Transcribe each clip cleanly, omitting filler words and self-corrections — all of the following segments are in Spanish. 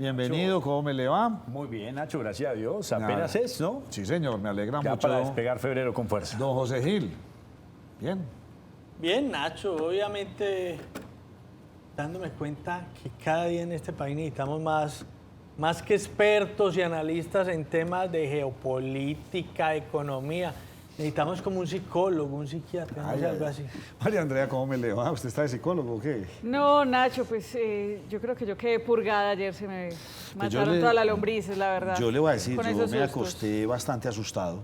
Bienvenido, ¿cómo me le va? Muy bien, Nacho, gracias a Dios. Apenas es, ¿no? Sí, señor, me alegra Ya mucho. para despegar febrero con fuerza. Don José Gil. Bien. Bien, Nacho, obviamente dándome cuenta que cada día en este país necesitamos más que expertos y analistas en temas de geopolítica, economía. Necesitamos como un psicólogo, un psiquiatra, no sé, algo así. María Andrea, ¿cómo me le va? ¿Usted está de psicólogo o qué? No, Nacho, pues yo creo que yo quedé purgada ayer, se me mataron todas las lombrices, la verdad. Yo le voy a decir, con yo esos me sustos. acosté bastante asustado.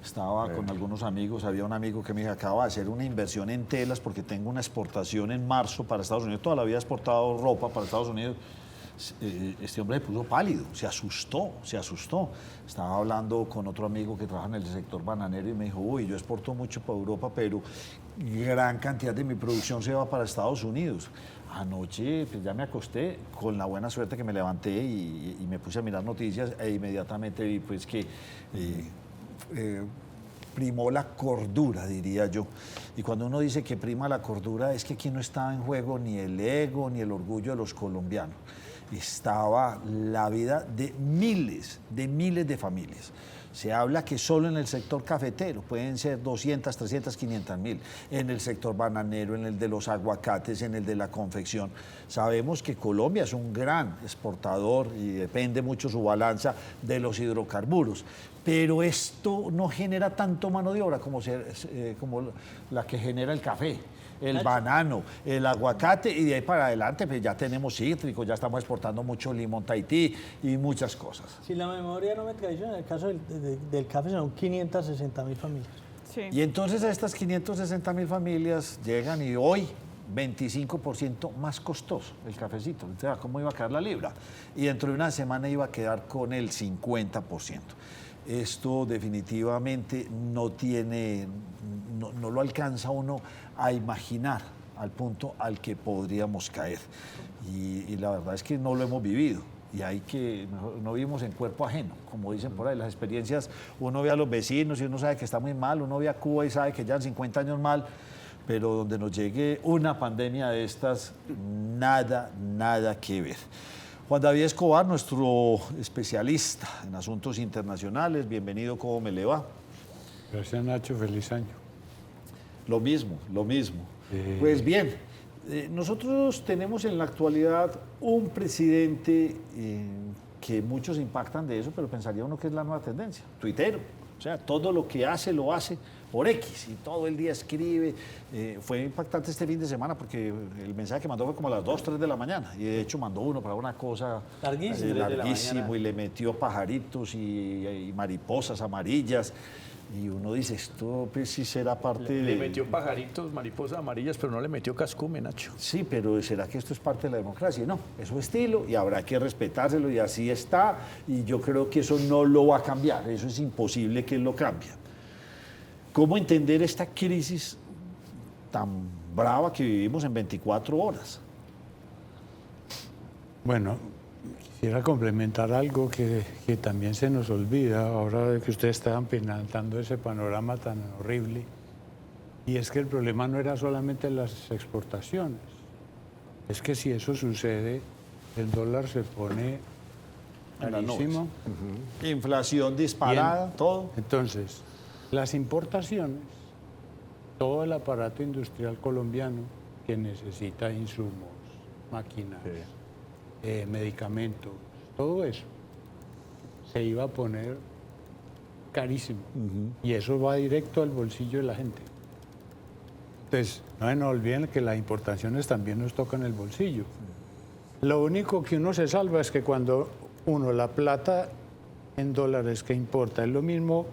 Estaba con algunos amigos, había un amigo que me dijo, acaba de hacer una inversión en telas porque tengo una exportación en marzo para Estados Unidos. Toda la vida he exportado ropa para Estados Unidos. Este hombre se puso pálido, se asustó. Estaba hablando con otro amigo que trabaja en el sector bananero y me dijo, uy, yo exporto mucho para Europa, pero gran cantidad de mi producción se va para Estados Unidos. Anoche pues, ya me acosté con la buena suerte que me levanté y me puse a mirar noticias e inmediatamente vi pues que primó la cordura, diría yo. Y cuando uno dice que prima la cordura es que aquí no estaba en juego ni el ego ni el orgullo de los colombianos. Estaba la vida de miles de familias. Se habla que solo en el sector cafetero pueden ser 200, 300, 500 mil. En el sector bananero, en el de los aguacates, en el de la confección. Sabemos que Colombia es un gran exportador y depende mucho su balanza de los hidrocarburos. Pero esto no genera tanto mano de obra como la que genera el café, el banano, el aguacate, y de ahí para adelante pues ya tenemos cítricos, ya estamos exportando mucho limón Tahití y muchas cosas. Si la memoria no me traiciona, en el caso del café son 560.000 familias. Sí. Y entonces a estas 560.000 familias llegan y hoy 25% más costoso el cafecito. Entonces, ¿cómo iba a quedar la libra? Y dentro de una semana iba a quedar con el 50%. Esto definitivamente no lo alcanza uno a imaginar al punto al que podríamos caer. Y la verdad es que no lo hemos vivido. Y no vivimos en cuerpo ajeno, como dicen por ahí. Las experiencias, uno ve a los vecinos y uno sabe que está muy mal, uno ve a Cuba y sabe que ya en 50 años mal, pero donde nos llegue una pandemia de estas, nada que ver. Juan David Escobar, nuestro especialista en asuntos internacionales, bienvenido, ¿cómo me le va? Gracias, Nacho, feliz año. Lo mismo. Pues bien, nosotros tenemos en la actualidad un presidente que muchos impactan de eso, pero pensaría uno que es la nueva tendencia, tuitero. O sea, todo lo que hace, lo hace por X y todo el día escribe. Fue impactante este fin de semana porque el mensaje que mandó fue como a las 2, 3 de la mañana. Y de hecho mandó uno para una cosa larguísimo y le metió pajaritos y mariposas amarillas. Y uno dice, esto pues sí será parte Le metió pajaritos, mariposas amarillas, pero no le metió cascume, Nacho. Sí, pero ¿será que esto es parte de la democracia? No, es su estilo y habrá que respetárselo y así está. Y yo creo que eso no lo va a cambiar, eso es imposible que él lo cambie. ¿Cómo entender esta crisis tan brava que vivimos en 24 horas? Bueno, quisiera complementar algo que también se nos olvida ahora que ustedes estaban pintando ese panorama tan horrible. Y es que el problema no era solamente las exportaciones. Es que si eso sucede, el dólar se pone carísimo. Inflación disparada, todo. Entonces, las importaciones, todo el aparato industrial colombiano que necesita insumos, máquinas, medicamentos, todo eso se iba a poner carísimo. Y eso va directo al bolsillo de la gente. Entonces, no olviden que las importaciones también nos tocan el bolsillo. Lo único que uno se salva es que cuando uno la plata en dólares que importa es lo mismo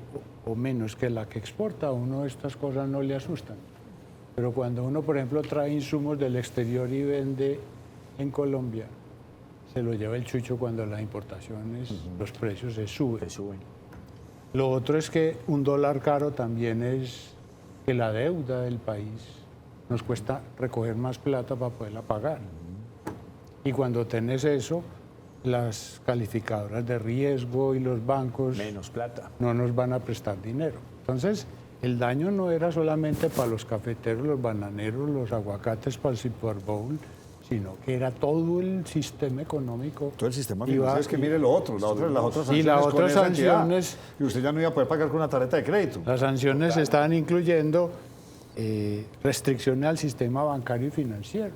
o menos que la que exporta, a uno estas cosas no le asustan. Pero cuando uno, por ejemplo, trae insumos del exterior y vende en Colombia, se lo lleva el chucho cuando las importaciones, los precios se suben. Lo otro es que un dólar caro también es que la deuda del país nos cuesta recoger más plata para poderla pagar. Y cuando tenés eso, las calificadoras de riesgo y los bancos menos plata, no nos van a prestar dinero. Entonces, el daño no era solamente para los cafeteros, los bananeros, los aguacates para el Super Bowl, sino que era todo el sistema económico. Todo el sistema Iba- financiero. Es que mire lo otro, las otras y sanciones. las con otras esa entidad, sanciones- y usted ya no iba a poder pagar con una tarjeta de crédito. Las sanciones estaban incluyendo restricciones al sistema bancario y financiero.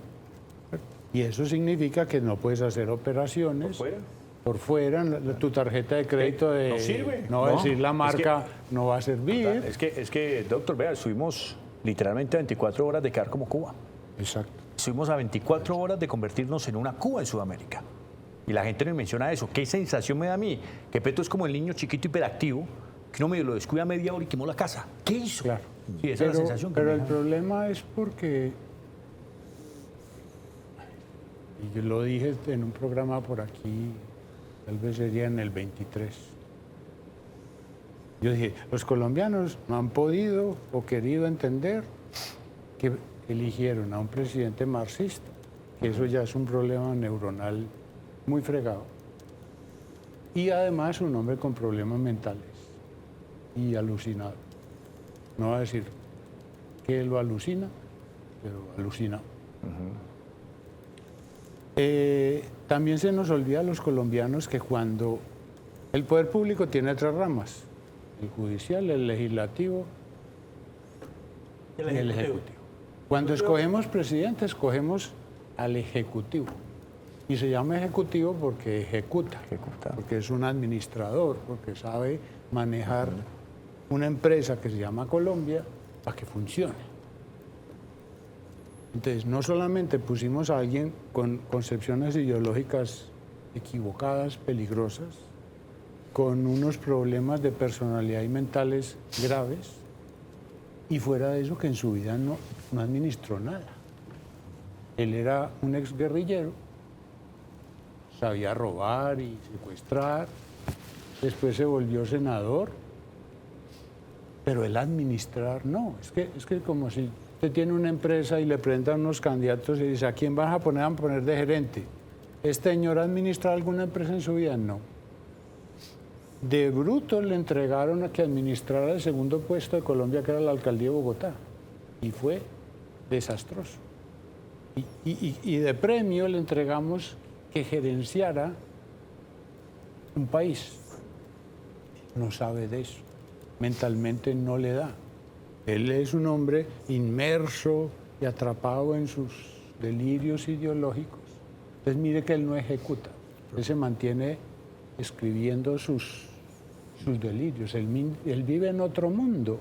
Y eso significa que no puedes hacer operaciones por fuera. Tu tarjeta de crédito no sirve. no va a No. decir la Es marca, no va a servir. Es que, doctor, vea, estuvimos literalmente a 24 horas de quedar como Cuba. Exacto. Estuvimos a 24 horas de convertirnos en una Cuba en Sudamérica. Y la gente no menciona eso. ¿Qué sensación me da a mí? Que Petro es como el niño chiquito hiperactivo, que uno medio lo descuida media hora y quemó la casa. ¿Qué hizo? Claro. Sí, esa es la sensación que Pero me el da. problema es porque, y yo lo dije en un programa por aquí, tal vez sería en el 23. Yo dije, los colombianos no han podido o querido entender que eligieron a un presidente marxista, que eso ya es un problema neuronal muy fregado, y además un hombre con problemas mentales y alucinado. No va a decir que lo alucina, pero alucina. También se nos olvida a los colombianos que cuando el poder público tiene tres ramas, el judicial, el legislativo y el ejecutivo. Cuando escogemos presidente, escogemos al ejecutivo. Y se llama ejecutivo porque ejecuta, porque es un administrador, porque sabe manejar una empresa que se llama Colombia para que funcione. Entonces, no solamente pusimos a alguien con concepciones ideológicas equivocadas, peligrosas, con unos problemas de personalidad y mentales graves, y fuera de eso que en su vida no administró nada. Él era un exguerrillero, sabía robar y secuestrar, después se volvió senador, pero él administrar no. Es que como si usted tiene una empresa y le presentan unos candidatos y dice, ¿a quién vas a poner de gerente? ¿Este señor ha administrado alguna empresa en su vida? No. De bruto le entregaron a que administrara el segundo puesto de Colombia, que era la alcaldía de Bogotá, y fue desastroso. Y de premio le entregamos que gerenciara un país. No sabe de eso. Mentalmente no le da. Él es un hombre inmerso y atrapado en sus delirios ideológicos. Entonces mire que él no ejecuta. Él se mantiene escribiendo sus delirios. Él vive en otro mundo.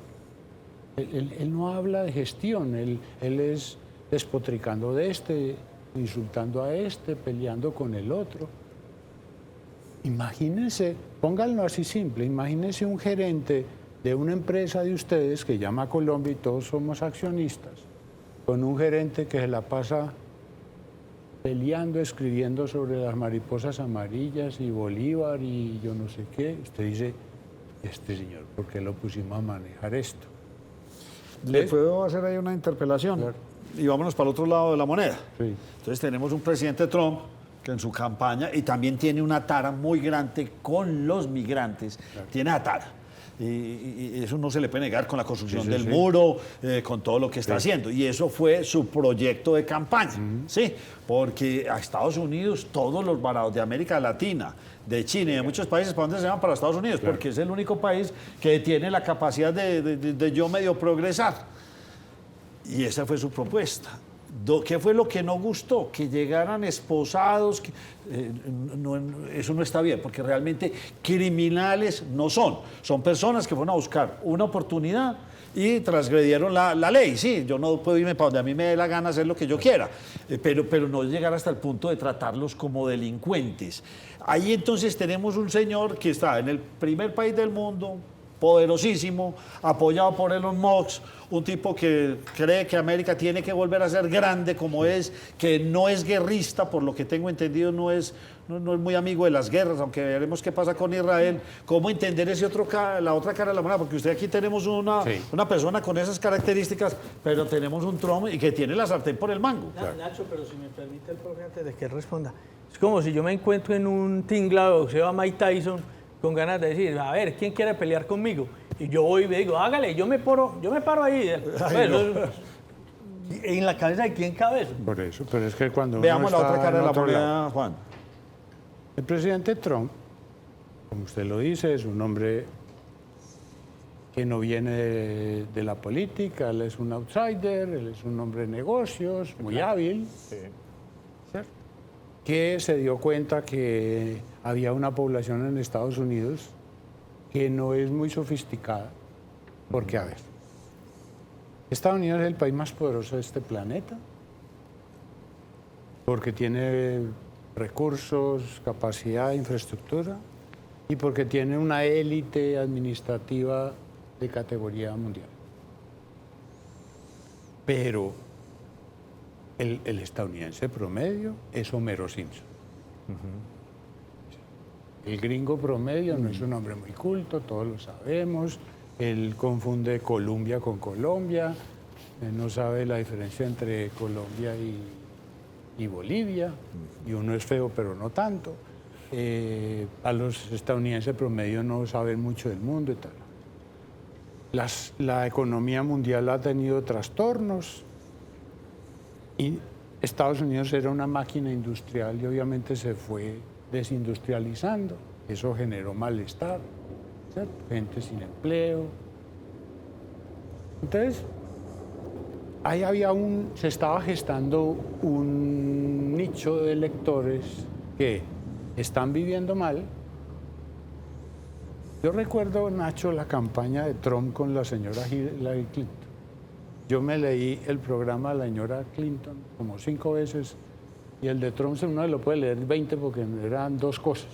Él no habla de gestión. Él es despotricando de este, insultando a este, peleando con el otro. Imagínense, pónganlo así simple, imagínense un gerente de una empresa de ustedes que llama Colombia y todos somos accionistas, con un gerente que se la pasa peleando, escribiendo sobre las mariposas amarillas y Bolívar y yo no sé qué. Usted dice, este señor, ¿por qué lo pusimos a manejar esto? ¿Le puedo hacer ahí una interpelación? Claro. Y vámonos para el otro lado de la moneda. Sí. Entonces tenemos un presidente Trump que en su campaña, y también tiene una tara muy grande con los migrantes, tiene a tara. Y eso no se le puede negar con la construcción del muro, con todo lo que está haciendo. Y eso fue su proyecto de campaña, ¿sí? Porque a Estados Unidos, todos los varados de América Latina, de China y de muchos países, ¿para dónde se van? Para Estados Unidos, porque es el único país que tiene la capacidad de yo medio progresar. Y esa fue su propuesta. ¿Qué fue lo que no gustó? Que llegaran esposados. Eso no está bien, porque realmente criminales no son. Son personas que fueron a buscar una oportunidad y transgredieron la ley. Sí, yo no puedo irme para donde a mí me dé la gana hacer lo que yo quiera, pero no llegar hasta el punto de tratarlos como delincuentes. Ahí entonces tenemos un señor que está en el primer país del mundo, poderosísimo, apoyado por Elon Musk, un tipo que cree que América tiene que volver a ser grande como es, que no es guerrista, por lo que tengo entendido no es muy amigo de las guerras, aunque veremos qué pasa con Israel. ¿Cómo entender la otra cara de la moneda? Porque usted aquí tenemos una persona con esas características, pero tenemos un Trump y que tiene la sartén por el mango. Nacho, pero si me permite el profe antes de que él responda. Es como si yo me encuentro en un tinglado de boxeo a Mike Tyson con ganas de decir, a ver, ¿quién quiere pelear conmigo? Y yo voy y me digo, hágale, yo me paro ahí. Pues, ¿Y en la cabeza de quién cabe eso? Por eso, pero es que cuando Veamos uno la está otra cara en de la otro lado. moneda, Juan. El presidente Trump, como usted lo dice, es un hombre que no viene de la política, él es un outsider, él es un hombre de negocios, muy hábil, ¿cierto? Que se dio cuenta que había una población en Estados Unidos que no es muy sofisticada, porque a ver, Estados Unidos es el país más poderoso de este planeta, porque tiene recursos, capacidad, infraestructura, y porque tiene una élite administrativa de categoría mundial. Pero el estadounidense promedio es Homero Simpson. El gringo promedio no es un hombre muy culto, todos lo sabemos. Él confunde Colombia con Colombia, no sabe la diferencia entre Colombia y Bolivia, y uno es feo pero no tanto. A los estadounidenses promedio no saben mucho del mundo y tal. La economía mundial ha tenido trastornos y Estados Unidos era una máquina industrial y obviamente se fue desindustrializando. Eso generó malestar, ¿cierto? Gente sin empleo. Entonces, ahí se estaba gestando un nicho de electores que están viviendo mal. Yo recuerdo, Nacho, la campaña de Trump con la señora Hillary Clinton. Yo me leí el programa de la señora Clinton como 5 veces y el de Trump uno lo puede leer 20 porque eran 2 cosas.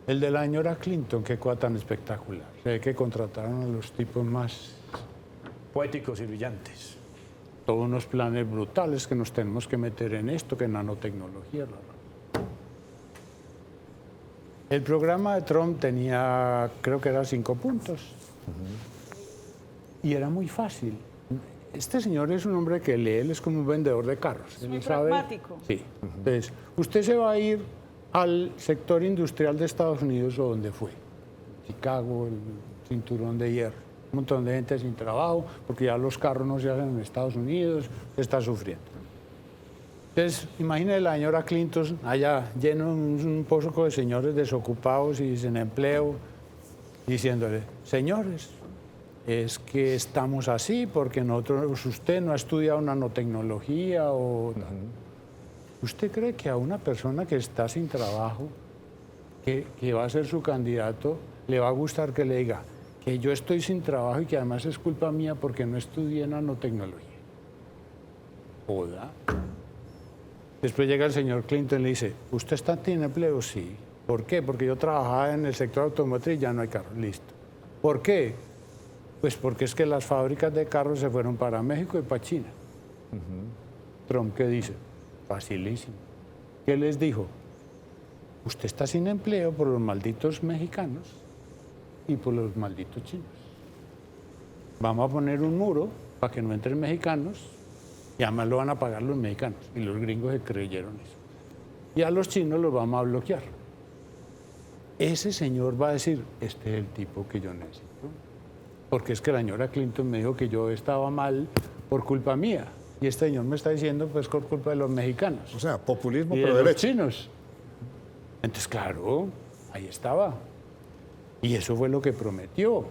El de la señora Clinton, qué cosa tan espectacular. Se ve que contrataron a los tipos más Poéticos y brillantes. todos unos planes brutales que nos tenemos que meter en esto, que nanotecnología. El programa de Trump tenía, creo que eran 5 puntos. Y era muy fácil. Este señor es un hombre que lee, él es como un vendedor de carros. Es muy Él sabe- pragmático. Sí. Entonces, usted se va a ir al sector industrial de Estados Unidos o donde fue. Chicago, el cinturón de hierro. Un montón de gente sin trabajo, porque ya los carros no se hacen en Estados Unidos, está sufriendo. Entonces, imagínese la señora Clinton allá lleno un poco de señores desocupados y sin empleo, diciéndole, señores, es que estamos así porque usted no ha estudiado nanotecnología o tal. ¿Usted cree que a una persona que está sin trabajo, que va a ser su candidato, le va a gustar que le diga que yo estoy sin trabajo y que además es culpa mía porque no estudié nanotecnología? Joda. Después llega el señor Clinton y le dice, ¿usted tiene empleo? Sí. ¿Por qué? Porque yo trabajaba en el sector automotriz y ya no hay carros. Listo. ¿Por qué? Pues porque es que las fábricas de carros se fueron para México y para China. Trump, ¿qué dice? Facilísimo. ¿Qué les dijo? Usted está sin empleo por los malditos mexicanos y por los malditos chinos. Vamos a poner un muro para que no entren mexicanos y además lo van a pagar los mexicanos. Y los gringos se creyeron eso. Y a los chinos los vamos a bloquear. Ese señor va a decir, este es el tipo que yo necesito. Porque es que la señora Clinton me dijo que yo estaba mal por culpa mía. Y este señor me está diciendo, pues, por culpa de los mexicanos. O sea, populismo Y de pero los derecho. chinos. Entonces, claro, ahí estaba. Y eso fue lo que prometió.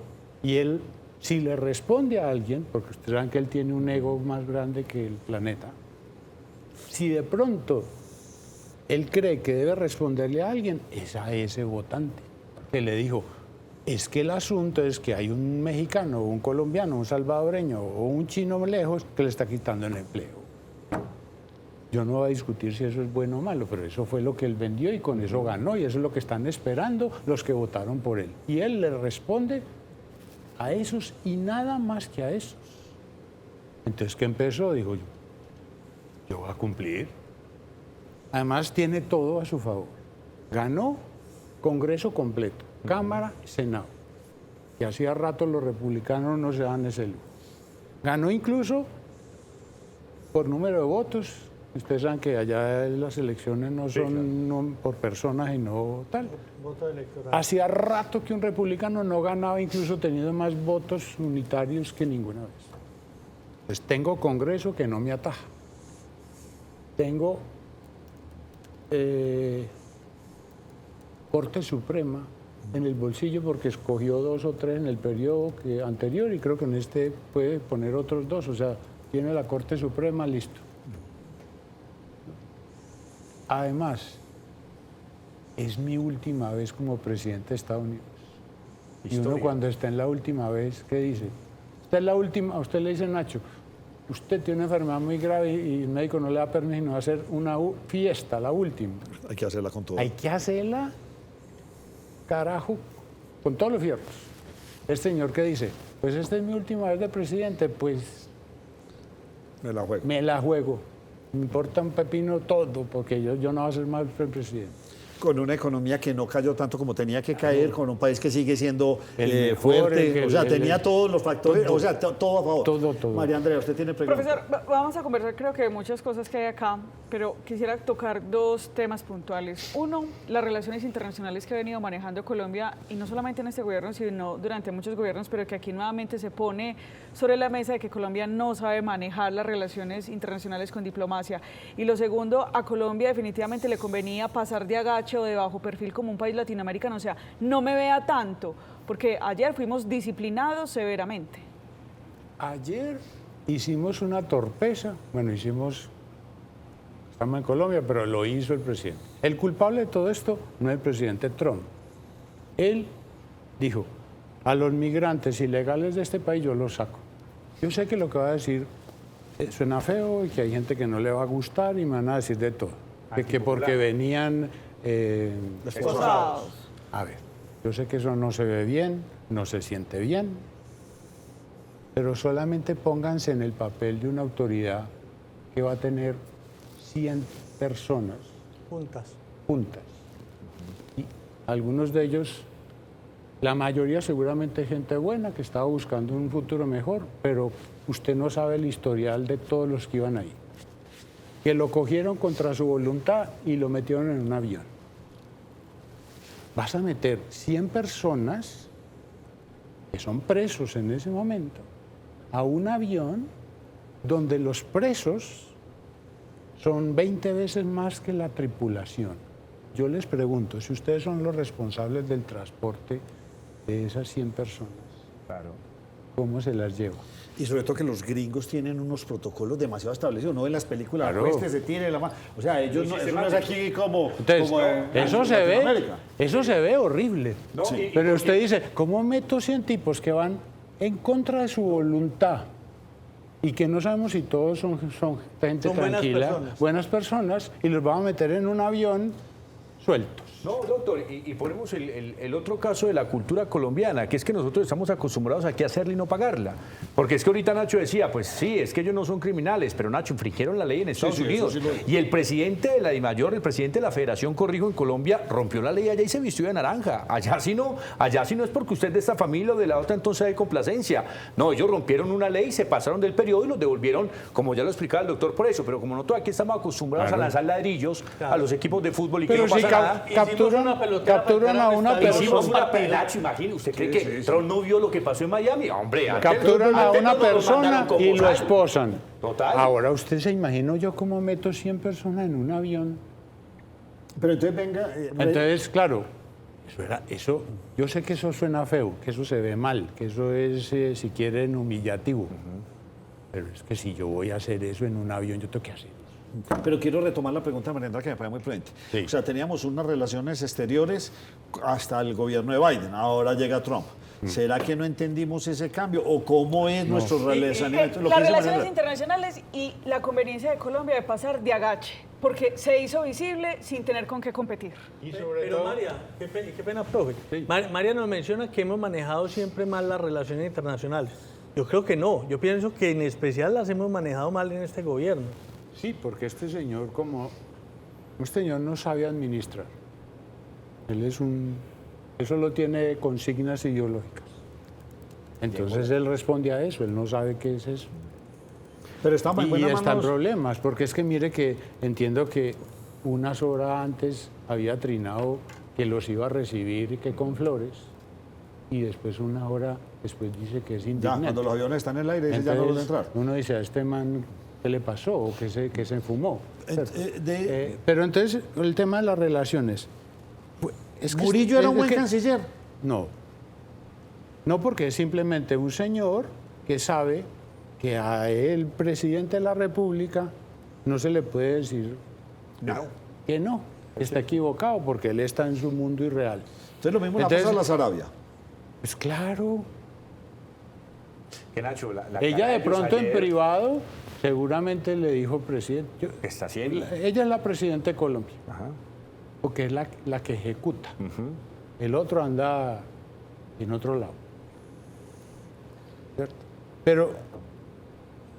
Y él, si le responde a alguien, porque ustedes saben que él tiene un ego más grande que el planeta, si de pronto él cree que debe responderle a alguien, es a ese votante que le dijo, es que el asunto es que hay un mexicano, un colombiano, un salvadoreño o un chino lejos que le está quitando el empleo. Yo no voy a discutir si eso es bueno o malo, pero eso fue lo que él vendió y con eso ganó y eso es lo que están esperando los que votaron por él. Y él le responde a esos y nada más que a esos. Entonces, ¿qué empezó? Dijo yo voy a cumplir. Además, tiene todo a su favor. Ganó Congreso completo, Cámara y Senado. Que hacía rato los republicanos no se dan ese lujo. Ganó incluso por número de votos. Ustedes saben que allá las elecciones no son no por personas y no tal. Voto electoral. Hacía rato que un republicano no ganaba, incluso teniendo más votos unitarios que ninguna vez. Pues tengo Congreso que no me ataja. Tengo Corte Suprema en el bolsillo porque escogió 2 o 3 en el periodo anterior y creo que en este puede poner otros 2. O sea, tiene la Corte Suprema listo. Además, es mi última vez como presidente de Estados Unidos. Y uno cuando está en la última vez, ¿qué dice? Esta es la última, a usted le dice, Nacho, usted tiene una enfermedad muy grave y el médico no le da permiso no hacer una fiesta, la última. Hay que hacerla con todo. Hay que hacerla, carajo, con todos los fierros. Este señor que dice, pues esta es mi última vez de presidente, pues Me la juego. me la juego. Me importa un pepino todo, porque yo no voy a ser más presidente. Con una economía que no cayó tanto como tenía que caer, con un país que sigue siendo El mejor, fuerte, o sea, tenía todos los factores, todo, o sea, todo a favor. todo. María Andrea, usted tiene preguntas. Profesor, vamos a conversar creo que de muchas cosas que hay acá, pero quisiera tocar 2 temas puntuales. Uno, las relaciones internacionales que ha venido manejando Colombia, y no solamente en este gobierno, sino durante muchos gobiernos, pero que aquí nuevamente se pone sobre la mesa de que Colombia no sabe manejar las relaciones internacionales con diplomacia. Y lo segundo, a Colombia definitivamente le convenía pasar de agache o de bajo perfil como un país latinoamericano, o sea, no me vea tanto, porque ayer fuimos disciplinados severamente. Ayer hicimos una torpeza, estamos en Colombia, pero lo hizo el presidente. El culpable de todo esto no es el presidente Trump. Él dijo, a los migrantes ilegales de este país yo los saco. Yo sé que lo que va a decir suena feo y que hay gente que no le va a gustar y me van a decir de todo. Que porque venían... Esposados. A ver, yo sé que eso no se ve bien, no se siente bien, pero solamente pónganse en el papel de una autoridad que va a tener 100 personas juntas. Y algunos de ellos, la mayoría seguramente gente buena que estaba buscando un futuro mejor, pero usted no sabe el historial de todos los que iban ahí. Que lo cogieron contra su voluntad y lo metieron en un avión. Vas a meter 100 personas que son presos en ese momento a un avión donde los presos son 20 veces más que la tripulación. Yo les pregunto, si ustedes son los responsables del transporte de esas 100 personas, ¿cómo se las lleva? Y sobre todo que los gringos tienen unos protocolos demasiado establecidos, no en las películas, Claro. se tire la mano, o sea, ellos no, eso no es aquí como, Entonces, como en Latinoamérica. eso se ve horrible. Sí. Pero usted dice, ¿cómo meto 100 tipos que van en contra de su voluntad y que no sabemos si todos son gente Son buenas tranquila, personas. buenas personas, y los vamos a meter en un avión sueltos? No, doctor, y ponemos el otro caso de la cultura colombiana, que es que nosotros estamos acostumbrados aquí a hacerla y no pagarla. Porque es que ahorita Nacho decía, pues sí, es que ellos no son criminales, pero Nacho, infringieron la ley en Estados Unidos. eso sí Y el presidente de la DIMAYOR, el presidente de la Federación Corrijo en Colombia, rompió la ley allá y se vistió de naranja. Allá sí no es porque usted es de esta familia o de la otra, entonces hay complacencia. No, ellos rompieron una ley, se pasaron del periodo y los devolvieron, como ya lo explicaba el doctor, por eso. Pero como nosotros aquí estamos acostumbrados a lanzar ladrillos a los equipos de fútbol y Pero que no si pasa nada. capturan a una Hicimos persona. una pelacho, imagínate. ¿Usted cree que Trump no vio lo que pasó en Miami? Hombre, Capturan a una antes nos persona mandaron como y lo sal. esposan. Total. Ahora usted se imaginó yo cómo meto 100 personas en un avión. Pero entonces venga, Entonces, claro, eso, yo sé que eso suena feo, que eso se ve mal, que eso es, si quieren, humillativo. Pero es que si yo voy a hacer eso en un avión, yo tengo que hacer eso. pero quiero retomar la pregunta de María Andrea, que me parece muy prudente. Sí. O sea, teníamos unas relaciones exteriores hasta el gobierno de Biden, ahora llega Trump. ¿Será que no entendimos ese cambio? ¿O cómo es nuestro relacionamiento? Lo que Las dice María relaciones Andrea. internacionales y la conveniencia de Colombia de pasar de agache, porque se hizo visible sin tener con qué competir. Pero María, qué pena, profe. María nos menciona que hemos manejado siempre mal las relaciones internacionales. Yo creo que no. Yo pienso que en especial las hemos manejado mal en este gobierno. Sí, porque este señor no sabe administrar. Él él solo tiene consignas ideológicas. Entonces él responde a eso, él no sabe qué es eso. Pero estamos en Y buenas está en manos. problemas, porque es que mire que entiendo que unas horas antes había trinado que los iba a recibir y que con flores, y después una hora después dice que es Ya, indignante. cuando los aviones están en el aire, dice ya no vuelve a entrar. Uno dice, a este man, ¿qué le pasó? ¿O qué se fumó? De- Pero entonces, el tema de las relaciones. Es que Murillo era un buen que- canciller. No. No, porque es simplemente un señor que sabe que a el presidente de la República no se le puede decir que no. Está equivocado porque él está en su mundo irreal. Entonces lo mismo le Entonces- pasa a la Sarabia. Pues claro. Que Nacho, la Ella cara de ellos pronto en ayer, privado seguramente le dijo presidente. ¿qué está haciendo? Ella es la presidenta de Colombia, Ajá. porque es la que ejecuta. El otro anda en otro lado. ¿Cierto? Pero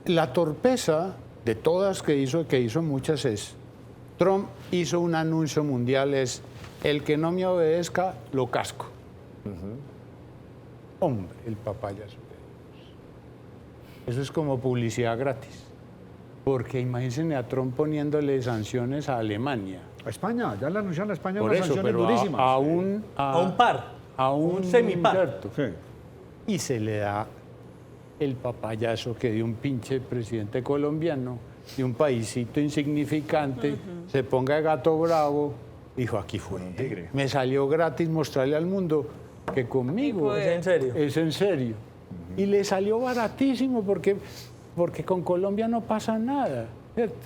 la torpeza de todas que hizo muchas es, Trump hizo un anuncio mundial, es, el que no me obedezca, lo casco. Hombre, el papayazo. Eso es como publicidad gratis. Porque imagínense a Trump poniéndole sanciones a Alemania. A España, ya le anunciaron a España Por unas eso, sanciones pero durísimas. a un par. a un semipar. cierto. Sí. Y se le da el papayazo que dio un pinche presidente colombiano de un paísito insignificante, se ponga de gato bravo, dijo, aquí fue. tigre. Me salió gratis mostrarle al mundo que conmigo ¿Es en serio? es en serio. Y le salió baratísimo porque con Colombia no pasa nada, ¿cierto?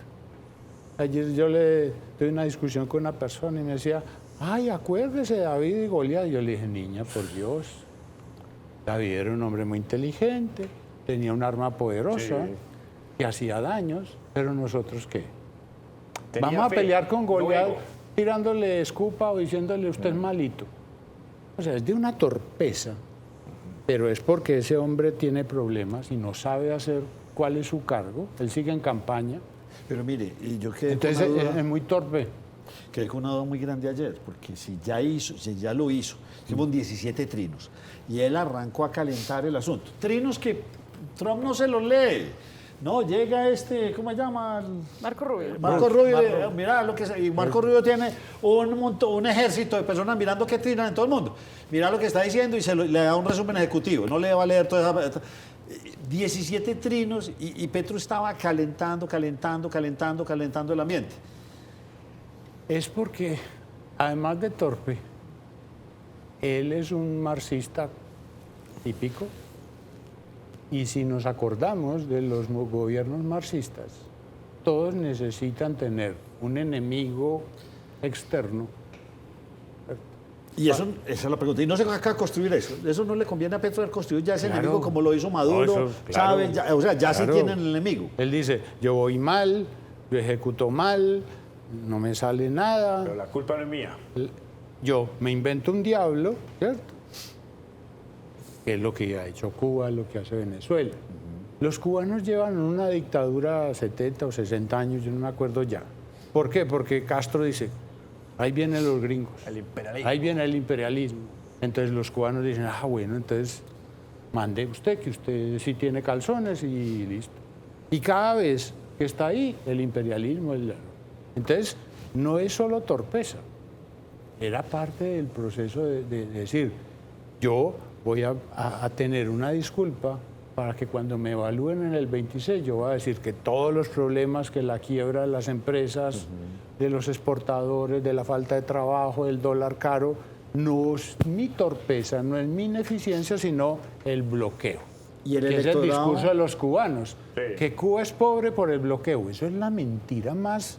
Ayer yo le tuve una discusión con una persona y me decía, ay, acuérdese de David y Goliat. Yo le dije, niña, por Dios, David era un hombre muy inteligente, tenía un arma poderosa que hacía daños, pero nosotros ¿qué? Tenía Vamos a fe, pelear con Goliat luego. tirándole escupa o diciéndole usted es malito. O sea, es de una torpeza, pero es porque ese hombre tiene problemas y no sabe hacer cuál es su cargo. Él sigue en campaña, Pero mire, y yo quedé con entonces una duda. es muy torpe. Quedé con una duda muy grande ayer, porque si ya lo hizo, hicimos 17 trinos, y él arrancó a calentar el asunto. Trinos que Trump no se los lee. No, llega ¿cómo se llama? Marco Rubio. Marco Rubio, mira lo que y Marco Rubio tiene un ejército de personas mirando qué trinan en todo el mundo. Mira lo que está diciendo y le da un resumen ejecutivo, no le va a leer toda esa 17 trinos y Petro estaba calentando el ambiente. Es porque, además de torpe, él es un marxista típico. Y si nos acordamos de los gobiernos marxistas, todos necesitan tener un enemigo externo. Y esa es la pregunta. Y no se acaba de construir eso. Eso no le conviene a Petro haber construido ya ese Claro. enemigo como lo hizo Maduro, No, eso, claro. Chávez. O sea, ya sí Claro. tienen el enemigo. Él dice, yo voy mal, yo ejecuto mal, no me sale nada. Pero la culpa no es mía. Yo me invento un diablo, ¿cierto? Que es lo que ha hecho Cuba, lo que hace Venezuela. Los cubanos llevan una dictadura 70 o 60 años, yo no me acuerdo ya. ¿Por qué? Porque Castro dice, ahí vienen los gringos, El imperialismo. ahí viene el imperialismo. Entonces los cubanos dicen, bueno, entonces mande usted, que usted sí tiene calzones y listo. Y cada vez que está ahí, el imperialismo. Entonces, no es solo torpeza, era parte del proceso de decir, yo voy a tener una disculpa para que cuando me evalúen en el 26 yo voy a decir que todos los problemas, que la quiebra de las empresas, de los exportadores, de la falta de trabajo, del dólar caro, no es mi torpeza, no es mi ineficiencia, sino el bloqueo. Y el que es el electorado- discurso de los cubanos, Sí. que Cuba es pobre por el bloqueo. Eso es la mentira más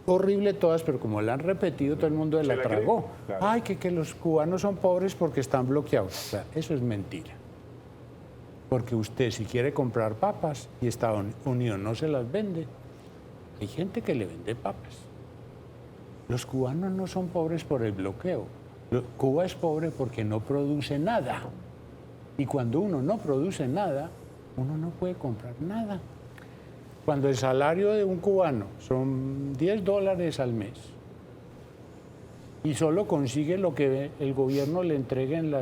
horrible de todas, pero como la han repetido, todo el mundo ¿Se la la tragó. cree? Claro. Ay, que los cubanos son pobres porque están bloqueados. O sea, eso es mentira. Porque usted, si quiere comprar papas y Estados Unidos no se las vende, hay gente que le vende papas. Los cubanos no son pobres por el bloqueo. Cuba es pobre porque no produce nada. Y cuando uno no produce nada, uno no puede comprar nada. Cuando el salario de un cubano son $10 al mes y solo consigue lo que el gobierno le entregue en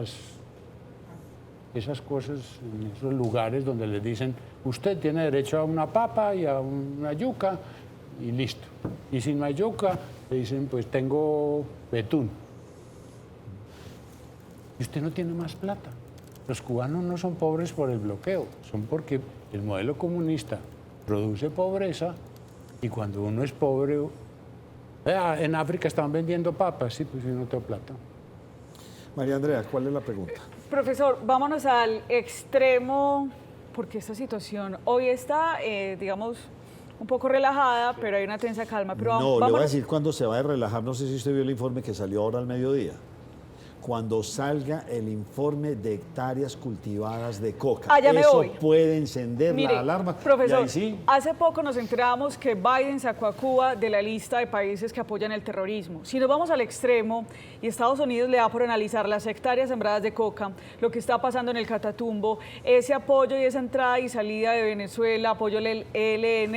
esas cosas, en esos lugares donde les dicen, usted tiene derecho a una papa y a una yuca y listo. Y si no hay yuca, le dicen, pues tengo betún. y usted no tiene más plata. Los cubanos no son pobres por el bloqueo, son porque el modelo comunista produce pobreza y cuando uno es pobre, en África están vendiendo papas, sí, pues yo no tengo plata. María Andrea, ¿cuál es la pregunta? Profesor, vámonos al extremo, porque esta situación hoy está, digamos, un poco relajada, pero hay una tensa calma. Pero No, le voy a vámonos. decir cuándo se va a relajar. No sé si usted vio el informe que salió ahora al mediodía. Cuando salga el informe de hectáreas cultivadas de coca. Allá me Eso voy. puede encender Mire, la alarma. profesor, Y ahí sí, hace poco nos enteramos que Biden sacó a Cuba de la lista de países que apoyan el terrorismo. Si nos vamos al extremo y Estados Unidos le da por analizar las hectáreas sembradas de coca, lo que está pasando en el Catatumbo, ese apoyo y esa entrada y salida de Venezuela, apoyo del ELN.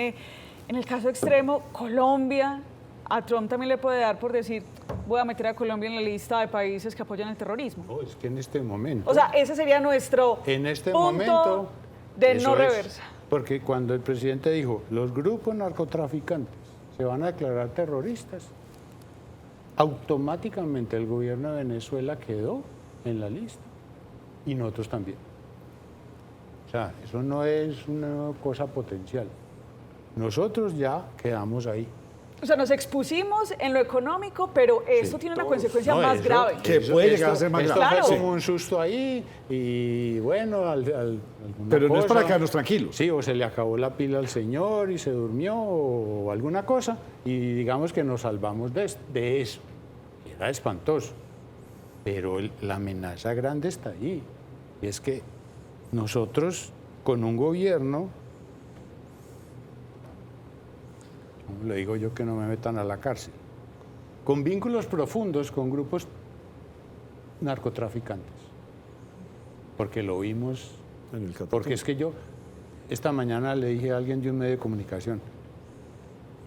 En el caso extremo, Colombia, a Trump también le puede dar por decir, voy a meter a Colombia en la lista de países que apoyan el terrorismo. No, es que en este momento... O sea, ese sería nuestro en este punto momento de eso no es. reversa. Porque cuando el presidente dijo, los grupos narcotraficantes se van a declarar terroristas, automáticamente el gobierno de Venezuela quedó en la lista y nosotros también. O sea, eso no es una cosa potencial. Nosotros ya quedamos ahí. O sea, nos expusimos en lo económico, pero esto Sí, tiene una todos. consecuencia No, más eso- grave. Que puede llegar a ser más esto grave. fue Sí. como un susto ahí y bueno, alguna pero no es para cosa. quedarnos tranquilos. Sí, o se le acabó la pila al señor y se durmió o alguna cosa y digamos que nos salvamos de eso. Era espantoso, pero la amenaza grande está ahí. Y es que nosotros con un gobierno, le digo yo que no me metan a la cárcel, con vínculos profundos con grupos narcotraficantes, porque lo vimos, En el Catatumbo. porque es que yo esta mañana le dije a alguien de un medio de comunicación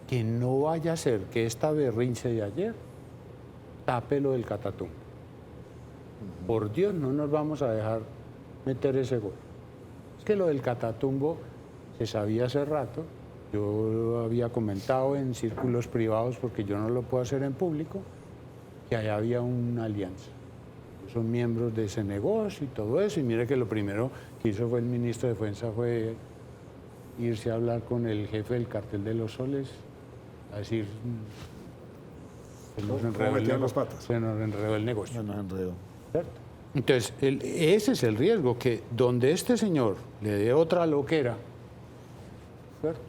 que no vaya a ser que esta berrinche de ayer tape lo del Catatumbo. Por Dios, no nos vamos a dejar meter ese gol. Es que lo del Catatumbo se sabía hace rato. Yo había comentado en círculos privados, porque yo no lo puedo hacer en público, que allá había una alianza. Son miembros de ese negocio y todo eso. Y mire que lo primero que hizo fue el ministro de Defensa fue irse a hablar con el jefe del cartel de los Soles, a decir, se nos ¿Cómo enredó el metieron las negocio. patas? Se nos enredó el negocio. Ya nos enredó. ¿Cierto? Entonces, ese es el riesgo, que donde este señor le dé otra loquera, ¿cierto?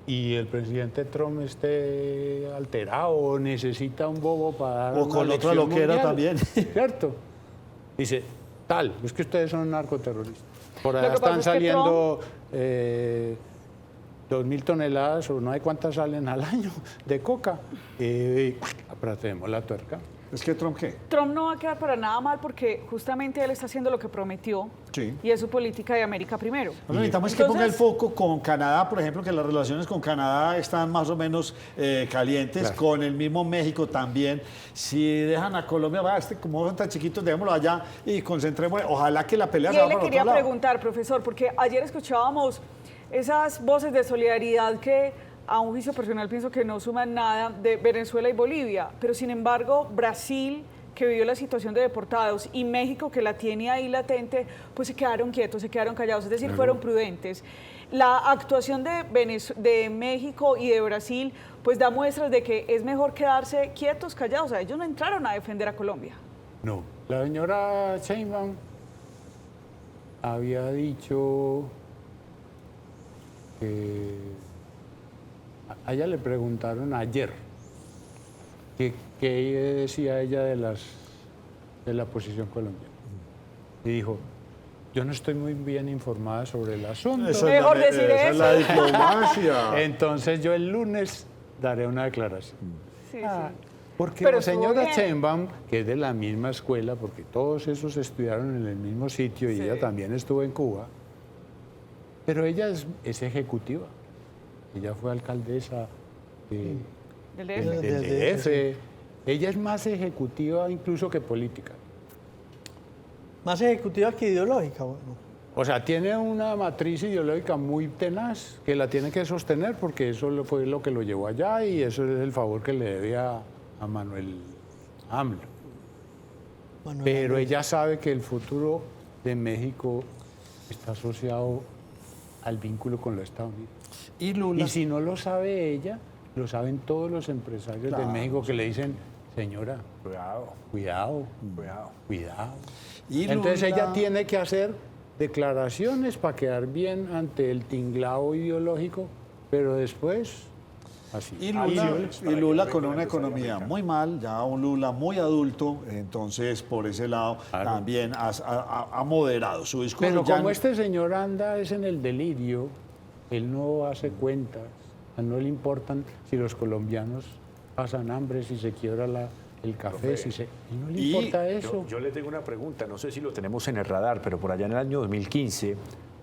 Y el presidente Trump esté alterado o necesita un bobo para dar O una con otra lección loquera mundial, también. ¿cierto? Dice, tal, es que ustedes son narcoterroristas. Por Lo allá que pasa están es que saliendo 2.000 toneladas o no hay cuántas salen al año de coca. Apretemos la tuerca. ¿Es que Trump qué? Trump no va a quedar para nada mal porque justamente él está haciendo lo que prometió Sí. y es su política de América primero. Lo que necesitamos es que ponga el Entonces- foco con Canadá, por ejemplo, que las relaciones con Canadá están más o menos calientes, Claro. con el mismo México también. Si dejan a Colombia, va, como son tan chiquitos, dejémoslo allá y concentremos. Ojalá que la pelea Y se él vaya le para quería otro lado. preguntar, profesor, porque ayer escuchábamos esas voces de solidaridad que a un juicio personal pienso que no suman nada de Venezuela y Bolivia, pero sin embargo Brasil, que vivió la situación de deportados, y México, que la tiene ahí latente, pues se quedaron quietos, se quedaron callados, es decir, fueron prudentes. La actuación de México y de Brasil, pues da muestras de que es mejor quedarse quietos, callados. O sea, ellos no entraron a defender a Colombia. No. La señora Sheinbaum había dicho que a ella le preguntaron ayer qué decía ella de la posición colombiana. Y dijo, yo no estoy muy bien informada sobre el asunto. Esa Mejor es la, decir esa es la eso. diplomacia. Entonces yo el lunes daré una declaración. Sí, Ah, sí. porque Pero la estuvo señora bien. Sheinbaum, que es de la misma escuela, porque todos esos estudiaron en el mismo sitio y Sí. ella también estuvo en Cuba, pero ella es ejecutiva. Ella fue alcaldesa Del del DF. Del DF. Ella es más ejecutiva incluso que política. Más ejecutiva que ideológica, bueno. O sea, tiene una matriz ideológica muy tenaz que la tiene que sostener porque eso fue lo que lo llevó allá y eso es el favor que le debe a Manuel AMLO. Manuel pero Andrés. ella sabe que el futuro de México está asociado al vínculo con los Estados Unidos. Y Lula. Y si no lo sabe ella, lo saben todos los empresarios Claro, de México que le dicen, señora, Cuidado, cuidado, cuidado. cuidado. Y Entonces Lula- ella tiene que hacer declaraciones para quedar bien ante el tinglao ideológico, pero después, así. Y Lula con una economía muy mal, ya un Lula muy adulto, entonces por ese lado Claro. también ha moderado su discurso. Pero Ya como no- este señor anda es en el delirio, él no hace cuentas, a él no le importan si los colombianos pasan hambre, si se quiebra el café, si se... A él no le Y importa eso. Yo le tengo una pregunta, no sé si lo tenemos en el radar, pero por allá en el año 2015,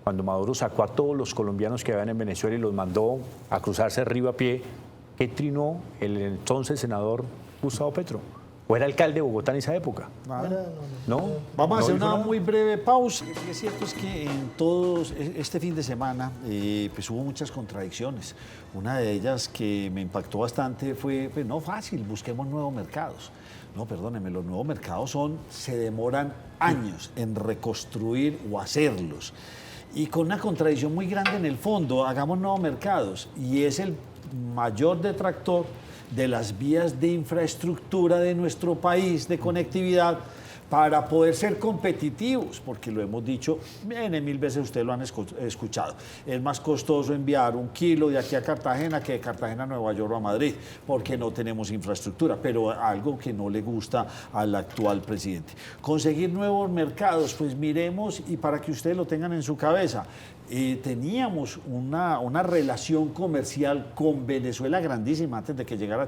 cuando Maduro sacó a todos los colombianos que habían en Venezuela y los mandó a cruzarse río a pie, ¿qué trinó el entonces senador Gustavo Petro? ¿O era alcalde de Bogotá en esa época? Nada. ¿No? Vamos a ¿No hacer dijo una nada? muy breve pausa. Lo que es cierto es que en todos, este fin de semana, pues hubo muchas contradicciones. Una de ellas que me impactó bastante fue, pues no fácil, busquemos nuevos mercados. No, perdónenme, los nuevos mercados se demoran años en reconstruir o hacerlos. Y con una contradicción muy grande en el fondo, hagamos nuevos mercados. Y es el mayor detractor de las vías de infraestructura de nuestro país, de conectividad, para poder ser competitivos, porque lo hemos dicho mil veces, ustedes lo han escuchado. Es más costoso enviar 1 kilo de aquí a Cartagena que de Cartagena a Nueva York o a Madrid, porque no tenemos infraestructura, pero algo que no le gusta al actual presidente. Conseguir nuevos mercados, pues miremos, y para que ustedes lo tengan en su cabeza, teníamos una relación comercial con Venezuela grandísima antes de que llegara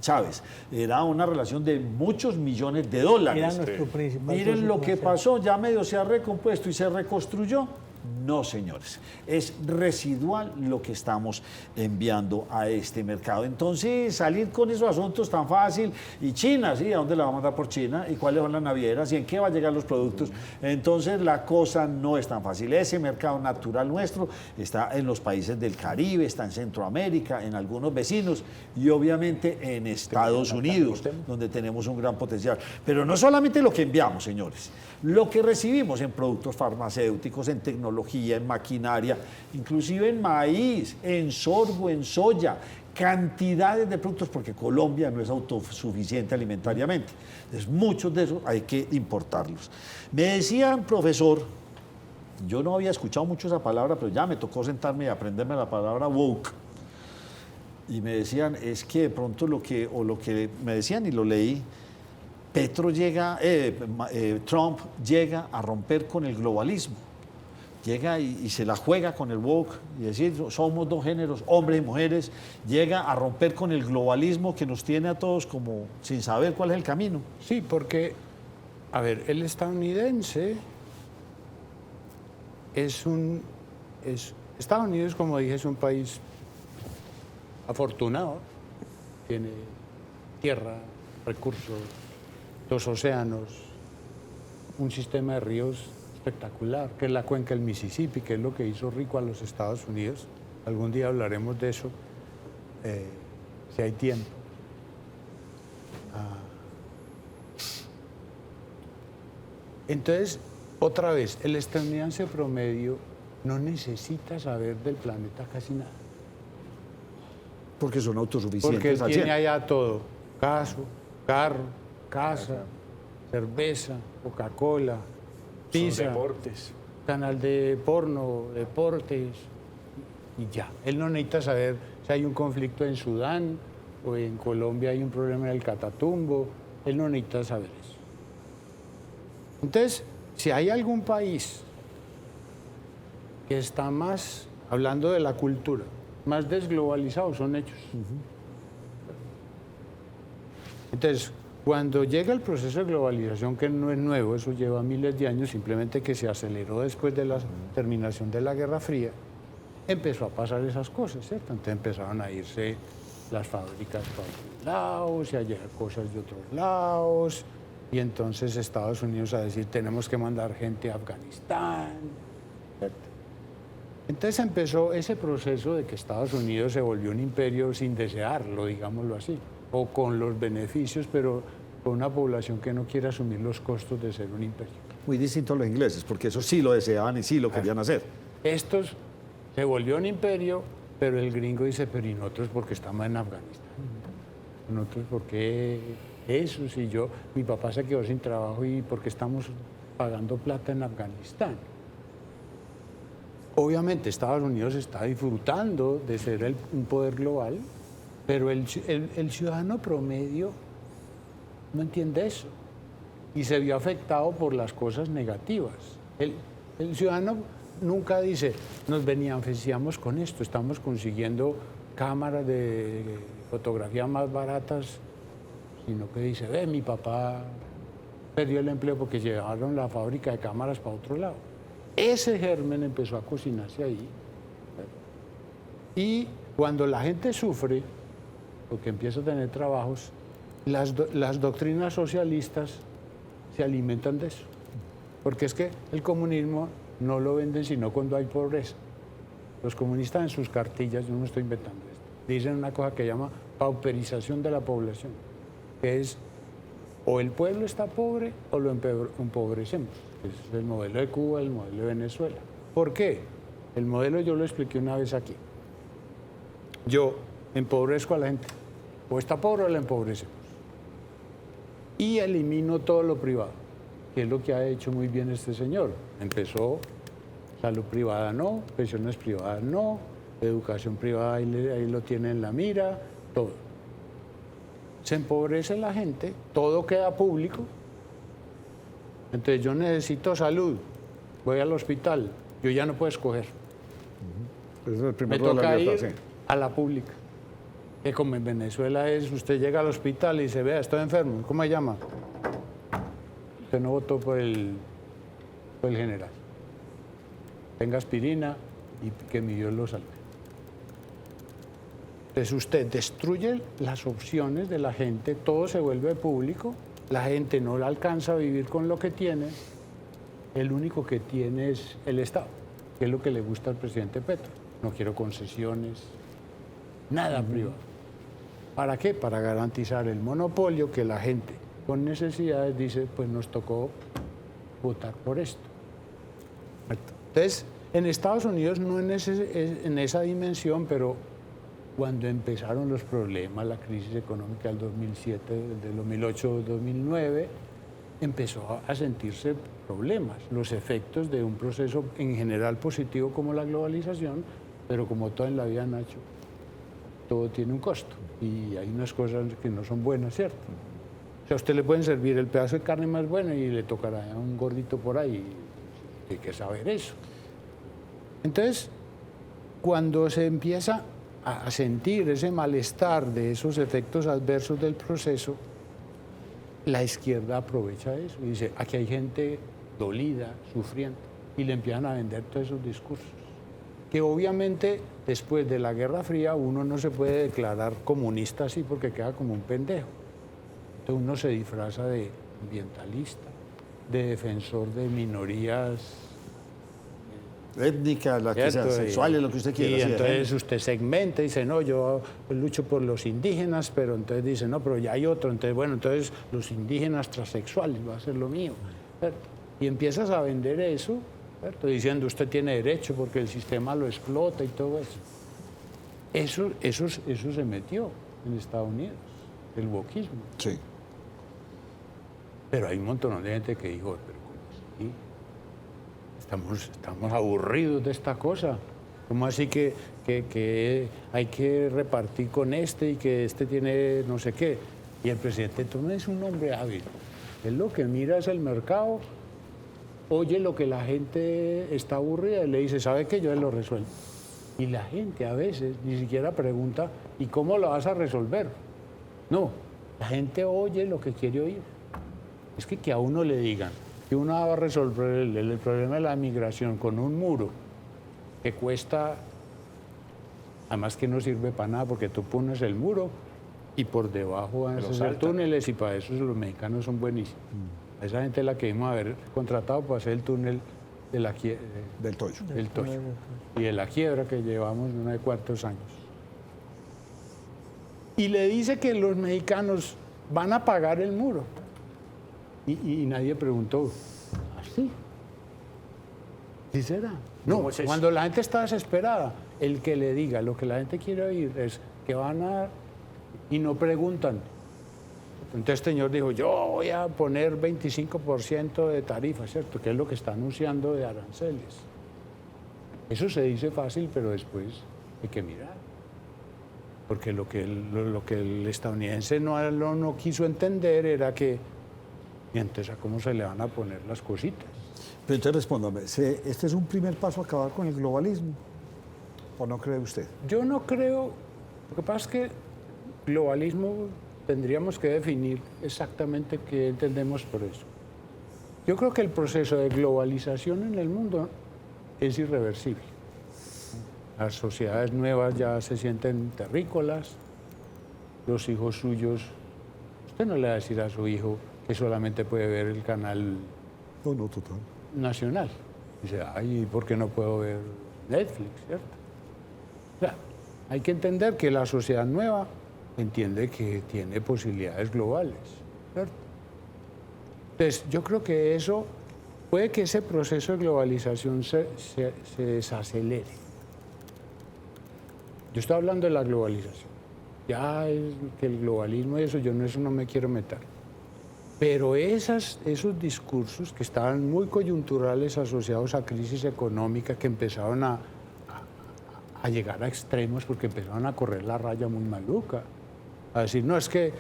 Chávez. Era una relación de muchos millones de dólares. Era nuestro principal Miren socio lo que comercial. pasó, ya medio se ha recompuesto y se reconstruyó. No, señores, es residual lo que estamos enviando a este mercado. Entonces, salir con esos asuntos tan fácil, y China, ¿sí? ¿A dónde la va a mandar por China? ¿Y cuáles son las navieras? ¿Y en qué va a llegar los productos? Entonces, la cosa no es tan fácil. Ese mercado natural nuestro está en los países del Caribe, está en Centroamérica, en algunos vecinos y obviamente en Estados Unidos, donde tenemos un gran potencial. Pero no solamente lo que enviamos, señores, lo que recibimos en productos farmacéuticos, en tecnología, en maquinaria, inclusive en maíz, en sorgo, en soya, cantidades de productos, porque Colombia no es autosuficiente alimentariamente. Entonces, muchos de esos hay que importarlos. Me decían, profesor, yo no había escuchado mucho esa palabra, pero ya me tocó sentarme y aprenderme la palabra woke. Y me decían, es que de pronto lo que me decían y lo leí, Trump llega a romper con el globalismo. Llega y se la juega con el woke y decir, somos dos géneros, hombres y mujeres. Llega a romper con el globalismo que nos tiene a todos como sin saber cuál es el camino. Sí, porque, a ver, el estadounidense Estados Unidos, como dije, es un país afortunado. Tiene tierra, recursos, 2 océanos, un sistema de ríos espectacular, que es la cuenca del Mississippi, que es lo que hizo rico a los Estados Unidos. Algún día hablaremos de eso, si hay tiempo. Entonces, otra vez, el estadounidense promedio no necesita saber del planeta casi nada. Porque son autosuficientes. Porque él al tiene 100. allá todo: carro, casa, cerveza, Coca-Cola, pizza, Deportes. canal de porno, deportes, y ya. Él no necesita saber si hay un conflicto en Sudán o en Colombia hay un problema en el Catatumbo. Él no necesita saber eso. Entonces, si hay algún país que está más, hablando de la cultura, más desglobalizado, son ellos. Entonces, cuando llega el proceso de globalización, que no es nuevo, eso lleva miles de años, simplemente que se aceleró después de la terminación de la Guerra Fría, empezó a pasar esas cosas, ¿cierto? Entonces empezaron a irse las fábricas para otros lados, y a llegar cosas de otros lados, y entonces Estados Unidos a decir, tenemos que mandar gente a Afganistán, ¿cierto? Entonces empezó ese proceso de que Estados Unidos se volvió un imperio sin desearlo, digámoslo así, o con los beneficios, pero con una población que no quiere asumir los costos de ser un imperio. Muy distinto a los ingleses, porque eso sí lo deseaban y sí lo querían hacer. Estos se volvió un imperio, pero el gringo dice, pero ¿y nosotros por qué estamos en Afganistán? ¿Nosotros por qué eso? Si mi papá se quedó sin trabajo y por qué estamos pagando plata en Afganistán. Obviamente Estados Unidos está disfrutando de ser un poder global, pero el ciudadano promedio no entiende eso y se vio afectado por las cosas negativas. El ciudadano nunca dice, nos beneficiamos con esto, estamos consiguiendo cámaras de fotografía más baratas, sino que dice, ve, mi papá perdió el empleo porque llevaron la fábrica de cámaras para otro lado. Ese germen empezó a cocinarse ahí. Y cuando la gente sufre, porque empieza a tener trabajos, las doctrinas socialistas se alimentan de eso. Porque es que el comunismo no lo venden sino cuando hay pobreza. Los comunistas en sus cartillas, yo no estoy inventando esto, dicen una cosa que llama pauperización de la población, que es o el pueblo está pobre o lo empobrecemos. Es el modelo de Cuba, el modelo de Venezuela. ¿Por qué? El modelo yo lo expliqué una vez aquí. Yo empobrezco a la gente, o está pobre o la empobrecemos. Y elimino todo lo privado, que es lo que ha hecho muy bien este señor. Empezó salud privada no, pensiones privadas no, educación privada ahí lo tiene en la mira, todo. Se empobrece la gente, todo queda público. Entonces yo necesito salud, voy al hospital, yo ya no puedo escoger. Ese es el Me primer de la toca libertad, ir sí. a la pública. Que como en Venezuela es, usted llega al hospital y dice, vea, estoy enfermo, ¿cómo se llama? Usted no votó por el general. Tenga aspirina y que mi Dios lo salve. Entonces usted destruye las opciones de la gente, todo se vuelve público, la gente no la alcanza a vivir con lo que tiene, el único que tiene es el Estado, que es lo que le gusta al presidente Petro. No quiero concesiones, nada privado. ¿Para qué? Para garantizar el monopolio que la gente con necesidades dice, pues nos tocó votar por esto. Entonces, en Estados Unidos no en esa dimensión, pero cuando empezaron los problemas, la crisis económica del 2007, del 2008-2009, empezó a sentirse problemas, los efectos de un proceso en general positivo como la globalización, pero como todo en la vida, Nacho, todo tiene un costo y hay unas cosas que no son buenas, ¿cierto? O sea, a usted le pueden servir el pedazo de carne más bueno y le tocará a un gordito por ahí, hay que saber eso. Entonces, cuando se empieza a sentir ese malestar de esos efectos adversos del proceso, la izquierda aprovecha eso y dice, aquí hay gente dolida, sufriendo, y le empiezan a vender todos esos discursos. Que obviamente después de la Guerra Fría uno no se puede declarar comunista así porque queda como un pendejo. Entonces uno se disfraza de ambientalista, de defensor de minorías Étnica, la que sea, ¿cierto? sexual, lo que usted quiera. Y sí, entonces usted segmenta y dice, no, yo lucho por los indígenas, pero entonces dice, no, pero ya hay otro. Entonces, bueno, entonces los indígenas transexuales va a ser lo mío. ¿Cierto? Y empiezas a vender eso, ¿cierto? Diciendo, usted tiene derecho porque el sistema lo explota y todo eso. Eso se metió en Estados Unidos, el wokismo. Sí. Pero hay un montón de gente que dijo, pero ¿cómo así? Estamos aburridos de esta cosa. ¿Cómo así que hay que repartir con este y que este tiene no sé qué? Y el presidente entonces es un hombre hábil. Él lo que mira es el mercado, oye lo que la gente está aburrida y le dice, ¿sabe qué? Yo lo resuelvo. Y la gente a veces ni siquiera pregunta, ¿y cómo lo vas a resolver? No, la gente oye lo que quiere oír. Es que a uno le digan que uno va a resolver el problema de la migración con un muro que cuesta, además que no sirve para nada porque tú pones el muro y por debajo van a hacer túneles y para eso los mexicanos son buenísimos. Esa gente es la que íbamos a haber contratado para hacer el túnel de del Toyo. del Toyo y de la quiebra que llevamos de cuántos años. Y le dice que los mexicanos van a pagar el muro. Y nadie preguntó, ¿así? ¿Sí será? No, ¿Cómo es eso? cuando la gente está desesperada, el que le diga lo que la gente quiere oír es que van a... y no preguntan. Entonces este señor dijo, yo voy a poner 25% de tarifa, ¿cierto? Que es lo que está anunciando de aranceles. Eso se dice fácil, pero después hay que mirar. Porque lo que el estadounidense no quiso entender era que, y entonces, ¿a cómo se le van a poner las cositas? Pero entonces respóndame, ¿este es un primer paso a acabar con el globalismo? ¿O no cree usted? Yo no creo, lo que pasa es que globalismo tendríamos que definir exactamente qué entendemos por eso. Yo creo que el proceso de globalización en el mundo es irreversible. Las sociedades nuevas ya se sienten terrícolas, los hijos suyos, usted no le va a decir a su hijo que solamente puede ver el canal No, total. nacional. Dice, ay, ¿por qué no puedo ver Netflix, cierto? O sea, hay que entender que la sociedad nueva entiende que tiene posibilidades globales, ¿cierto? Entonces, yo creo que eso, puede que ese proceso de globalización se desacelere. Yo estoy hablando de la globalización. Ya es que el globalismo y eso, yo en eso no me quiero meter. Pero esos discursos que estaban muy coyunturales asociados a crisis económica, que empezaron a llegar a extremos porque empezaron a correr la raya muy maluca. A decir, no, es que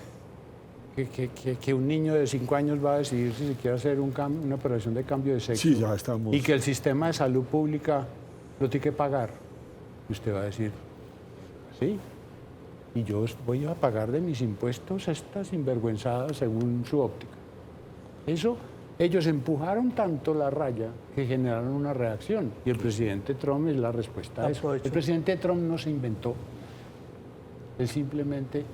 un niño de 5 años va a decidir si se quiere hacer una operación de cambio de sexo. Sí, ya estamos. Y que el sistema de salud pública lo tiene que pagar. Y usted va a decir, sí, y yo voy a pagar de mis impuestos esta sinvergüenzada según su óptica. Eso, ellos empujaron tanto la raya que generaron una reacción. Y el presidente Trump es la respuesta a eso. El presidente Trump no se inventó. Él simplemente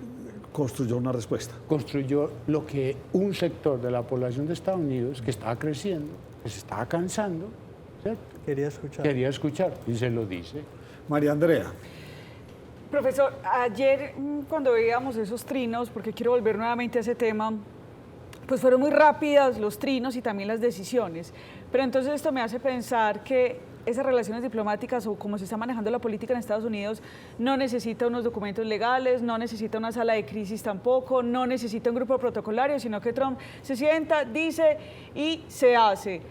Construyó una respuesta. construyó lo que un sector de la población de Estados Unidos, que estaba creciendo, que se estaba cansando, ¿cierto? Quería escuchar. Quería escuchar, y se lo dice. María Andrea. Profesor, ayer cuando veíamos esos trinos, porque quiero volver nuevamente a ese tema, pues fueron muy rápidas los trinos y también las decisiones. Pero entonces esto me hace pensar que esas relaciones diplomáticas o como se está manejando la política en Estados Unidos no necesita unos documentos legales, no necesita una sala de crisis tampoco, no necesita un grupo protocolario, sino que Trump se sienta, dice y se hace,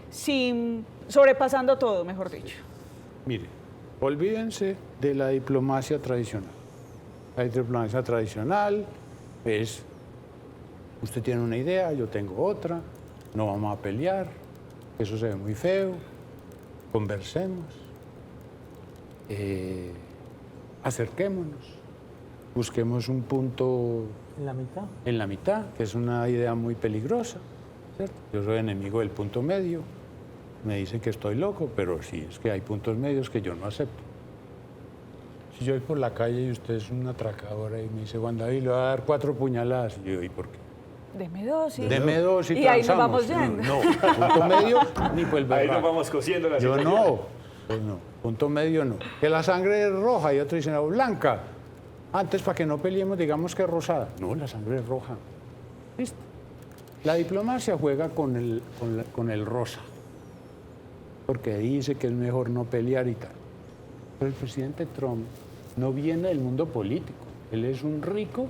sobrepasando todo, mejor dicho. Mire, olvídense de la diplomacia tradicional. La diplomacia tradicional es, usted tiene una idea, yo tengo otra, no vamos a pelear, eso se ve muy feo, conversemos, acerquémonos, busquemos un punto ¿En la mitad? en la mitad, que es una idea muy peligrosa, ¿cierto? Yo soy enemigo del punto medio, me dicen que estoy loco, pero sí, es que hay puntos medios que yo no acepto. Si yo voy por la calle y usted es una atracadora y me dice, Juan David, le voy a dar 4 puñaladas, y yo, ¿y por qué? Deme dos y... Deme 2 y Y ahí nos transamos. vamos yendo. No, punto medio, ni por el Ahí nos berraco. vamos cosiendo la Yo situación. no, pues no, punto medio no. Que la sangre es roja y otro dice, no, blanca. Antes, para que no peleemos, digamos que es rosada. No, la sangre es roja. ¿Listo? La diplomacia juega con el rosa, porque dice que es mejor no pelear y tal. Pero el presidente Trump no viene del mundo político. Él es un rico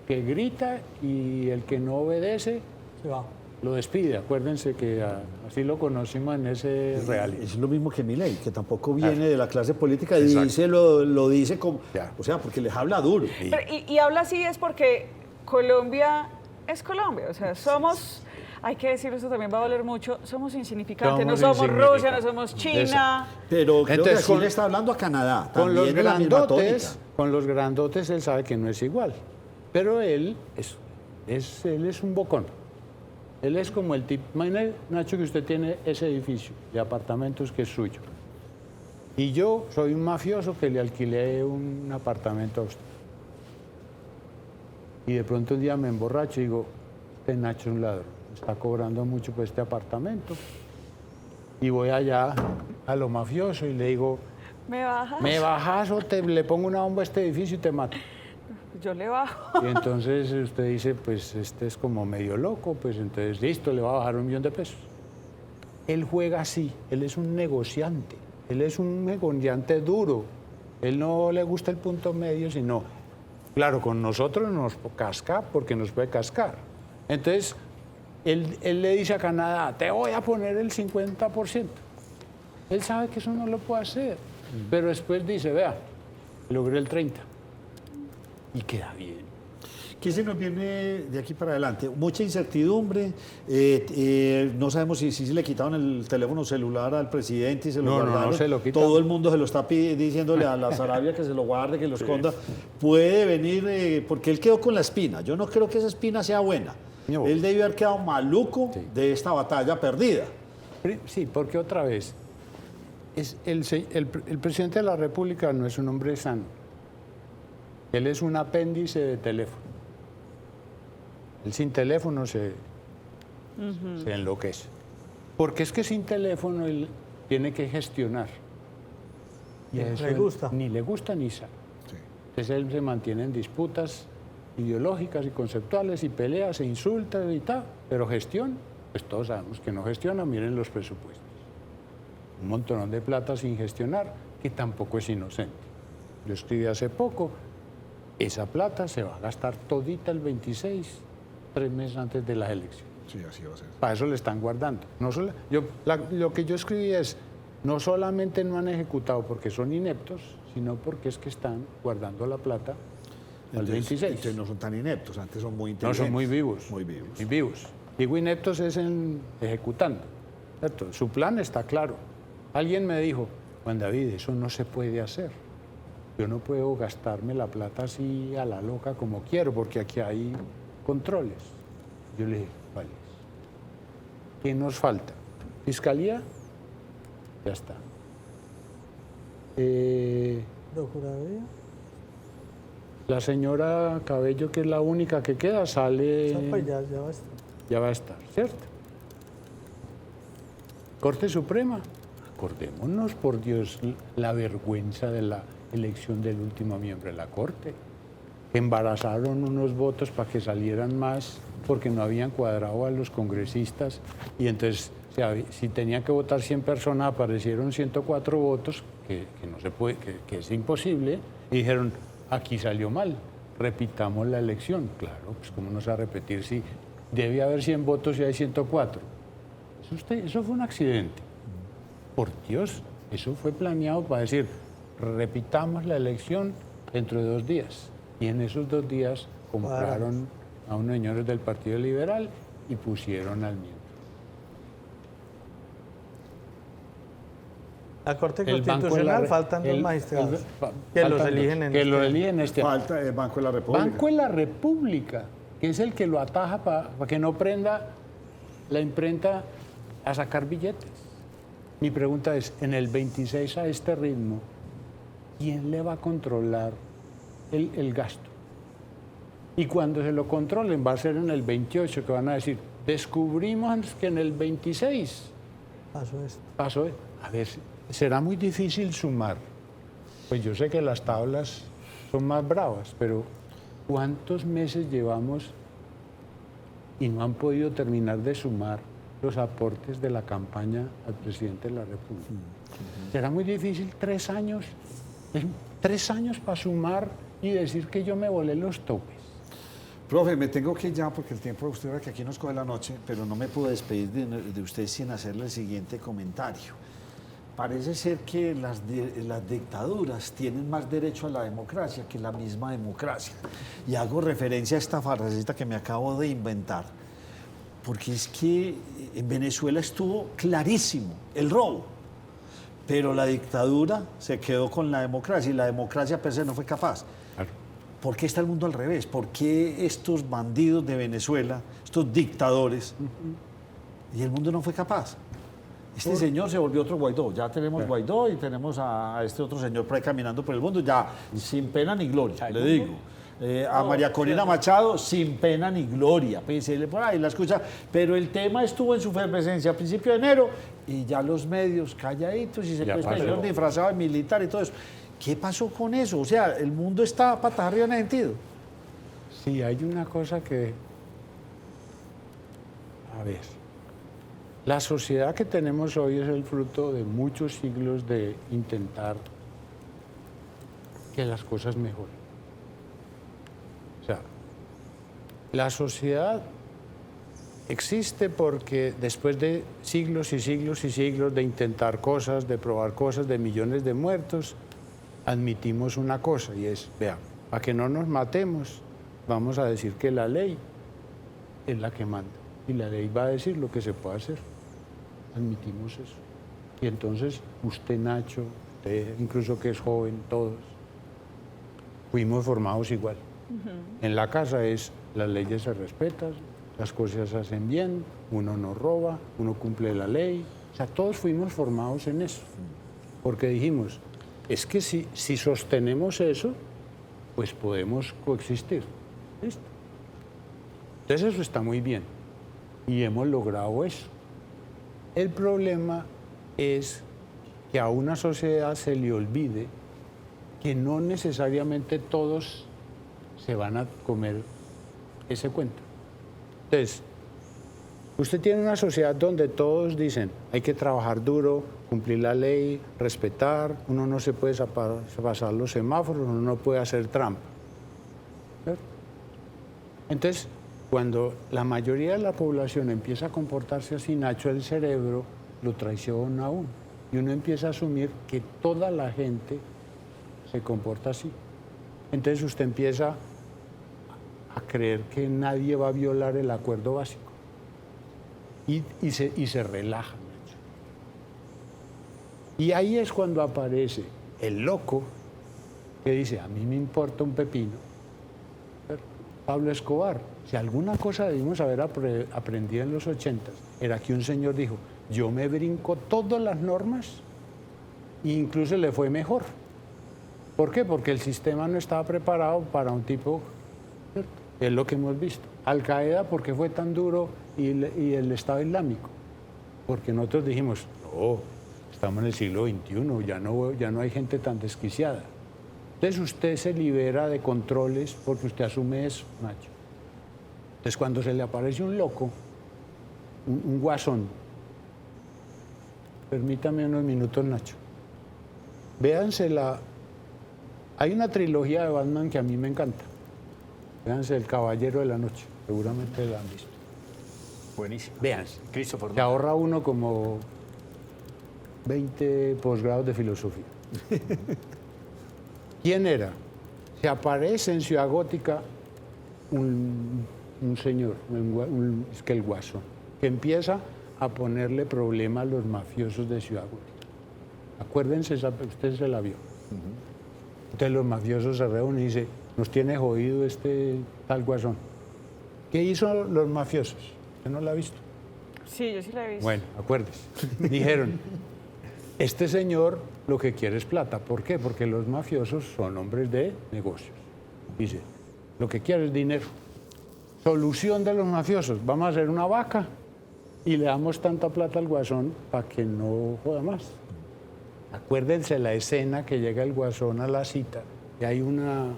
que grita y el que no obedece Se va. lo despide. Acuérdense que así lo conocimos en ese reality. Es lo mismo que Milei, que tampoco viene de la clase política y Exacto. dice, lo dice como... Ya. O sea, porque les habla duro. Pero, y habla así es porque Colombia es Colombia, o sea, somos, hay que decir, eso también va a valer mucho, somos insignificantes, no Somos somos Rusia, no insignificantes. somos China. Pero creo Entonces, que así le está hablando a Canadá. Con los También de la misma grandotes, tónica. con los grandotes él sabe que no es igual. Pero él es un bocón. Él es como el tipo. Imagínate, Nacho, que usted tiene ese edificio de apartamentos que es suyo. Y yo soy un mafioso que le alquilé un apartamento a usted. Y de pronto un día me emborracho y digo, este Nacho es un ladrón, me está cobrando mucho por este apartamento. Y voy allá a lo mafioso y le digo, ¿Me bajas? me bajas o le pongo una bomba a este edificio y te mato. Yo le bajo. Y entonces usted dice, pues este es como medio loco, pues entonces listo, le va a bajar $1.000.000. Él juega así, él es un negociante, duro. Él no le gusta el punto medio, sino, claro, con nosotros nos casca porque nos puede cascar. Entonces, él le dice a Canadá, te voy a poner el 50%. Él sabe que eso no lo puede hacer, pero después dice, vea, logré el 30%. Y queda bien. ¿Qué se nos viene de aquí para adelante? Mucha incertidumbre, no sabemos si se le quitaron el teléfono celular al presidente y se lo guardaron. No se lo quitaron. Todo el mundo se lo está diciéndole a la Sarabia que se lo guarde, que lo esconda. Puede venir, porque él quedó con la espina. Yo no creo que esa espina sea buena. No. Él debió haber quedado maluco de esta batalla perdida. Sí, porque otra vez, el presidente de la República no es un hombre sano. Él es un apéndice de teléfono. Él sin teléfono se enloquece. Porque es que sin teléfono él tiene que gestionar. Y a eso le gusta. ni le gusta ni sabe. Entonces él se mantiene en disputas ideológicas y conceptuales y pelea, se insulta y tal. Pero gestión, pues todos sabemos que no gestiona. Miren los presupuestos. Un montón de plata sin gestionar, que tampoco es inocente. Yo escribí hace poco, esa plata se va a gastar todita el 26, 3 meses antes de las elecciones. Sí, así va a ser. Para eso le están guardando. Lo que yo escribí es, no solamente no han ejecutado porque son ineptos, sino porque es que están guardando la plata al 26. Entonces no son tan ineptos, antes son muy No, inteligentes. son muy vivos. Muy vivos. Muy vivos. Digo ineptos es en ejecutando. ¿Cierto? Su plan está claro. Alguien me dijo, Juan David, eso no se puede hacer. Yo no puedo gastarme la plata así a la loca como quiero, porque aquí hay controles. Yo le dije, vale. ¿Qué nos falta? ¿Fiscalía? Ya está. Procuraduría. La señora Cabello, que es la única que queda, sale... Pues ya va a estar. Ya va a estar, ¿cierto? Corte Suprema. Acordémonos, por Dios, la vergüenza de la elección del último miembro de la Corte. Embarazaron unos votos para que salieran más porque no habían cuadrado a los congresistas y entonces si tenían que votar 100 personas aparecieron 104 votos, que no se puede, que es imposible, y dijeron, aquí salió mal, repitamos la elección. Claro, pues cómo no se va a repetir si debe haber 100 votos y hay 104. Eso fue un accidente. Por Dios, eso fue planeado para decir, repitamos la elección dentro de 2 días. Y en esos 2 días compraron a unos señores del Partido Liberal y pusieron al miembro. La Corte El Banco de la Constitucional faltan 2 magistrados que los eligen en que lo eligen este año. Falta el Banco de la República. Banco de la República, que es el que lo ataja para que no prenda la imprenta a sacar billetes. Mi pregunta es, en el 26 a este ritmo, ¿quién le va a controlar el gasto? Y cuando se lo controlen va a ser en el 28 que van a decir, descubrimos que en el 26 pasó esto. A ver, será muy difícil sumar. Pues yo sé que las tablas son más bravas, pero ¿cuántos meses llevamos y no han podido terminar de sumar los aportes de la campaña al presidente de la República? Será muy difícil 3 años, 3 años para sumar y decir que yo me volé los topes. Profe, me tengo que ir ya porque el tiempo de usted era que aquí nos coge la noche, pero no me puedo despedir de usted sin hacerle el siguiente comentario. Parece ser que las dictaduras tienen más derecho a la democracia que la misma democracia. Y hago referencia a esta frasecita que me acabo de inventar, porque es que en Venezuela estuvo clarísimo el robo, pero la dictadura se quedó con la democracia y la democracia per se no fue capaz. Claro. ¿Por qué está el mundo al revés? ¿Por qué estos bandidos de Venezuela, estos dictadores, y el mundo no fue capaz? Este señor se volvió otro Guaidó. Ya tenemos Guaidó y tenemos a este otro señor por ahí caminando por el mundo, ya sin pena ni gloria, le digo. A María Corina Machado, sin pena ni gloria. Pensé por ahí, la escucha. Pero el tema estuvo en su efervescencia a principio de enero y ya los medios calladitos y se cuesta el señor disfrazado de militar y todo eso. ¿Qué pasó con eso? O sea, el mundo está patas arriba en ese sentido. Sí, hay una cosa que... A ver, la sociedad que tenemos hoy es el fruto de muchos siglos de intentar que las cosas mejoren. O sea, la sociedad existe porque después de siglos y siglos y siglos de intentar cosas, de probar cosas, de millones de muertos, admitimos una cosa y es, vea, para que no nos matemos, vamos a decir que la ley es la que manda y la ley va a decir lo que se puede hacer. Admitimos eso. Y entonces usted, Nacho, usted incluso que es joven, todos, fuimos formados igual. En la casa es, las leyes se respetan, las cosas se hacen bien, uno no roba, uno cumple la ley. O sea, todos fuimos formados en eso. Porque dijimos, es que si sostenemos eso, pues podemos coexistir. ¿Listo? Entonces eso está muy bien. Y hemos logrado eso. El problema es que a una sociedad se le olvide que no necesariamente todos se van a comer ese cuento. Entonces, usted tiene una sociedad donde todos dicen, hay que trabajar duro, cumplir la ley, respetar, uno no se puede pasar los semáforos, uno no puede hacer trampa. ¿Cierto? Entonces, cuando la mayoría de la población empieza a comportarse así, Nacho, el cerebro lo traiciona a uno. Y uno empieza a asumir que toda la gente se comporta así. Entonces usted empieza a creer que nadie va a violar el acuerdo básico. Y se relaja, Nacho. Y ahí es cuando aparece el loco que dice, a mí me importa un pepino. Pablo Escobar. Si alguna cosa debimos haber aprendido en los 80 era que un señor dijo, yo me brinco todas las normas e incluso le fue mejor. ¿Por qué? Porque el sistema no estaba preparado para un tipo, ¿cierto? Es lo que hemos visto. Al-Qaeda, ¿por qué fue tan duro? Y el Estado Islámico. Porque nosotros dijimos, no, estamos en el siglo XXI, ya no hay gente tan desquiciada. Entonces usted se libera de controles porque usted asume eso, Nacho. Entonces cuando se le aparece un loco, un guasón, permítame unos minutos, Nacho. Véanse hay una trilogía de Batman que a mí me encanta. Véanse El Caballero de la Noche, seguramente la han visto. Buenísimo. Véanse. Christopher Se ahorra uno como 20 posgrados de filosofía. ¿Quién era? Se aparece en Ciudad Gótica un señor, es que el guasón, que empieza a ponerle problemas a los mafiosos de Ciudad Gótica. Acuérdense, usted se la vio. Entonces los mafiosos se reúnen y dicen, nos tiene jodido este tal guasón. ¿Qué hizo los mafiosos? ¿Usted no la ha visto? Sí, yo sí la he visto. Bueno, acuérdese. Dijeron, este señor lo que quiere es plata. ¿Por qué? Porque los mafiosos son hombres de negocios. Dice, lo que quiere es dinero. Solución de los mafiosos, vamos a hacer una vaca y le damos tanta plata al guasón para que no joda más. Acuérdense la escena que llega el guasón a la cita y hay un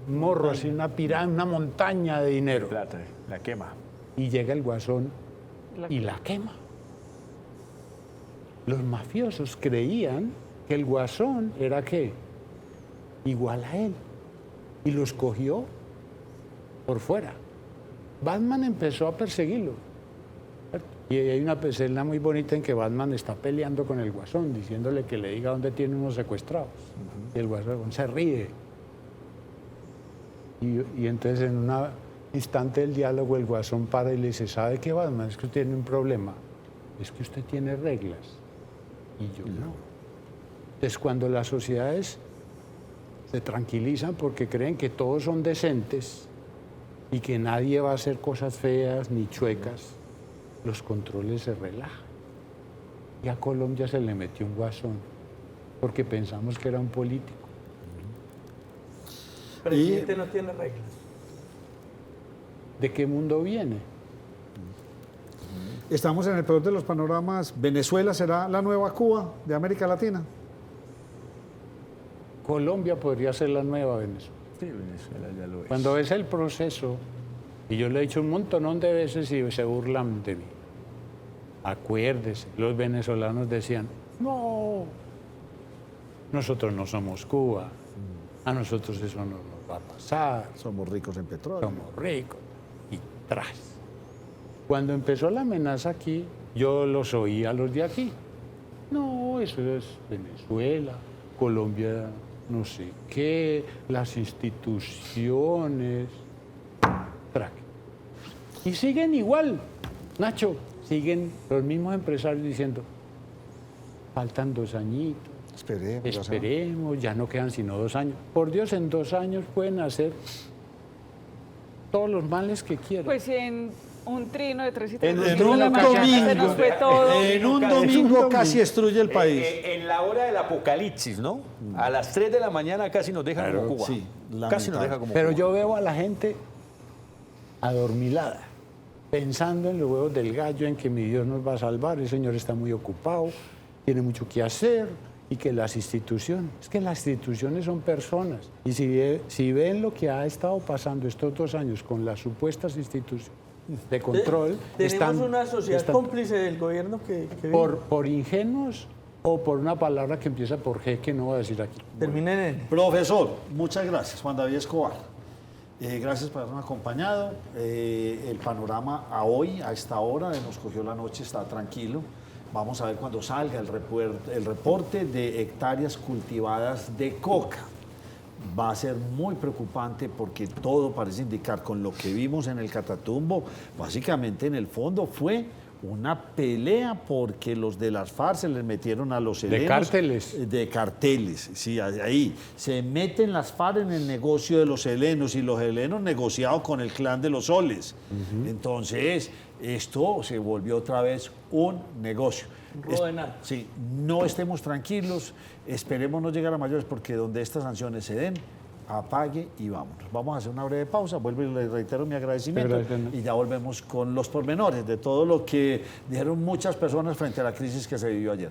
morro, así, una pirámide, una montaña de dinero. Plata, la quema. Y llega el guasón y la quema. Los mafiosos creían que el guasón era ¿qué? Igual a él. Y los cogió por fuera. Batman empezó a perseguirlo. Y hay una escena muy bonita en que Batman está peleando con el guasón, diciéndole que le diga dónde tiene unos secuestrados. Y el guasón se ríe. Y entonces en un instante del diálogo el guasón para y le dice, ¿sabe qué, Batman? Es que usted tiene un problema. Es que usted tiene reglas y yo no. Entonces cuando las sociedades se tranquilizan porque creen que todos son decentes y que nadie va a hacer cosas feas ni chuecas, los controles se relajan. Y a Colombia se le metió un guasón porque pensamos que era un político. El presidente no tiene reglas. ¿De qué mundo viene? Estamos en el peor de los panoramas. ¿Venezuela será la nueva Cuba de América Latina? Colombia podría ser la nueva Venezuela. Sí, Venezuela ya lo es. Cuando ves el proceso, y yo le he dicho un montón de veces y se burlan de mí, acuérdese, los venezolanos decían, no, nosotros no somos Cuba, a nosotros eso no nos va a pasar, Somos ricos en petróleo. somos ricos, y tras. Cuando empezó la amenaza aquí, yo los oí a los de aquí. No, eso es Venezuela, Colombia, no sé qué, las instituciones. Track. Y siguen igual, Nacho, siguen los mismos empresarios diciendo, faltan 2 añitos, Esperemos. ya se va. esperemos, ya no quedan sino 2 años. Por Dios, en 2 años pueden hacer todos los males que quieran. Pues en un trino de 3 y En 3 un se nos fue todo. En un domingo casi destruye el país. En la hora del apocalipsis, ¿no? A las 3 de la mañana casi nos deja Claro, como Cuba. sí, Casi nos lamentable. deja como Pero Cuba. yo veo a la gente adormilada, pensando en los huevos del gallo, en que mi Dios nos va a salvar, el Señor está muy ocupado, tiene mucho que hacer, y que las instituciones, es que las instituciones son personas, y si ven lo que ha estado pasando estos 2 años con las supuestas instituciones de control, Tenemos una sociedad están cómplice del gobierno que vino. por ingenuos o por una palabra que empieza por G que no voy a decir aquí. Terminen en... Profesor, muchas gracias, Juan David Escobar. Gracias por habernos acompañado. El panorama a hoy, a esta hora, nos cogió la noche, está tranquilo. Vamos a ver cuando salga el reporte de hectáreas cultivadas de coca. Va a ser muy preocupante porque todo parece indicar, con lo que vimos en el Catatumbo, básicamente en el fondo fue una pelea porque los de las FARC se les metieron a los helenos. cárteles. De carteles, sí, ahí. Se meten las FARC en el negocio de los helenos y los helenos negociados con el clan de los soles. Entonces, esto se volvió otra vez un negocio. Rodenal. Sí, no estemos tranquilos, esperemos no llegar a mayores porque donde estas sanciones se den, apague y vámonos. Vamos a hacer una breve pausa, vuelvo y le reitero mi agradecimiento Gracias. y ya volvemos con los pormenores de todo lo que dijeron muchas personas frente a la crisis que se vivió ayer.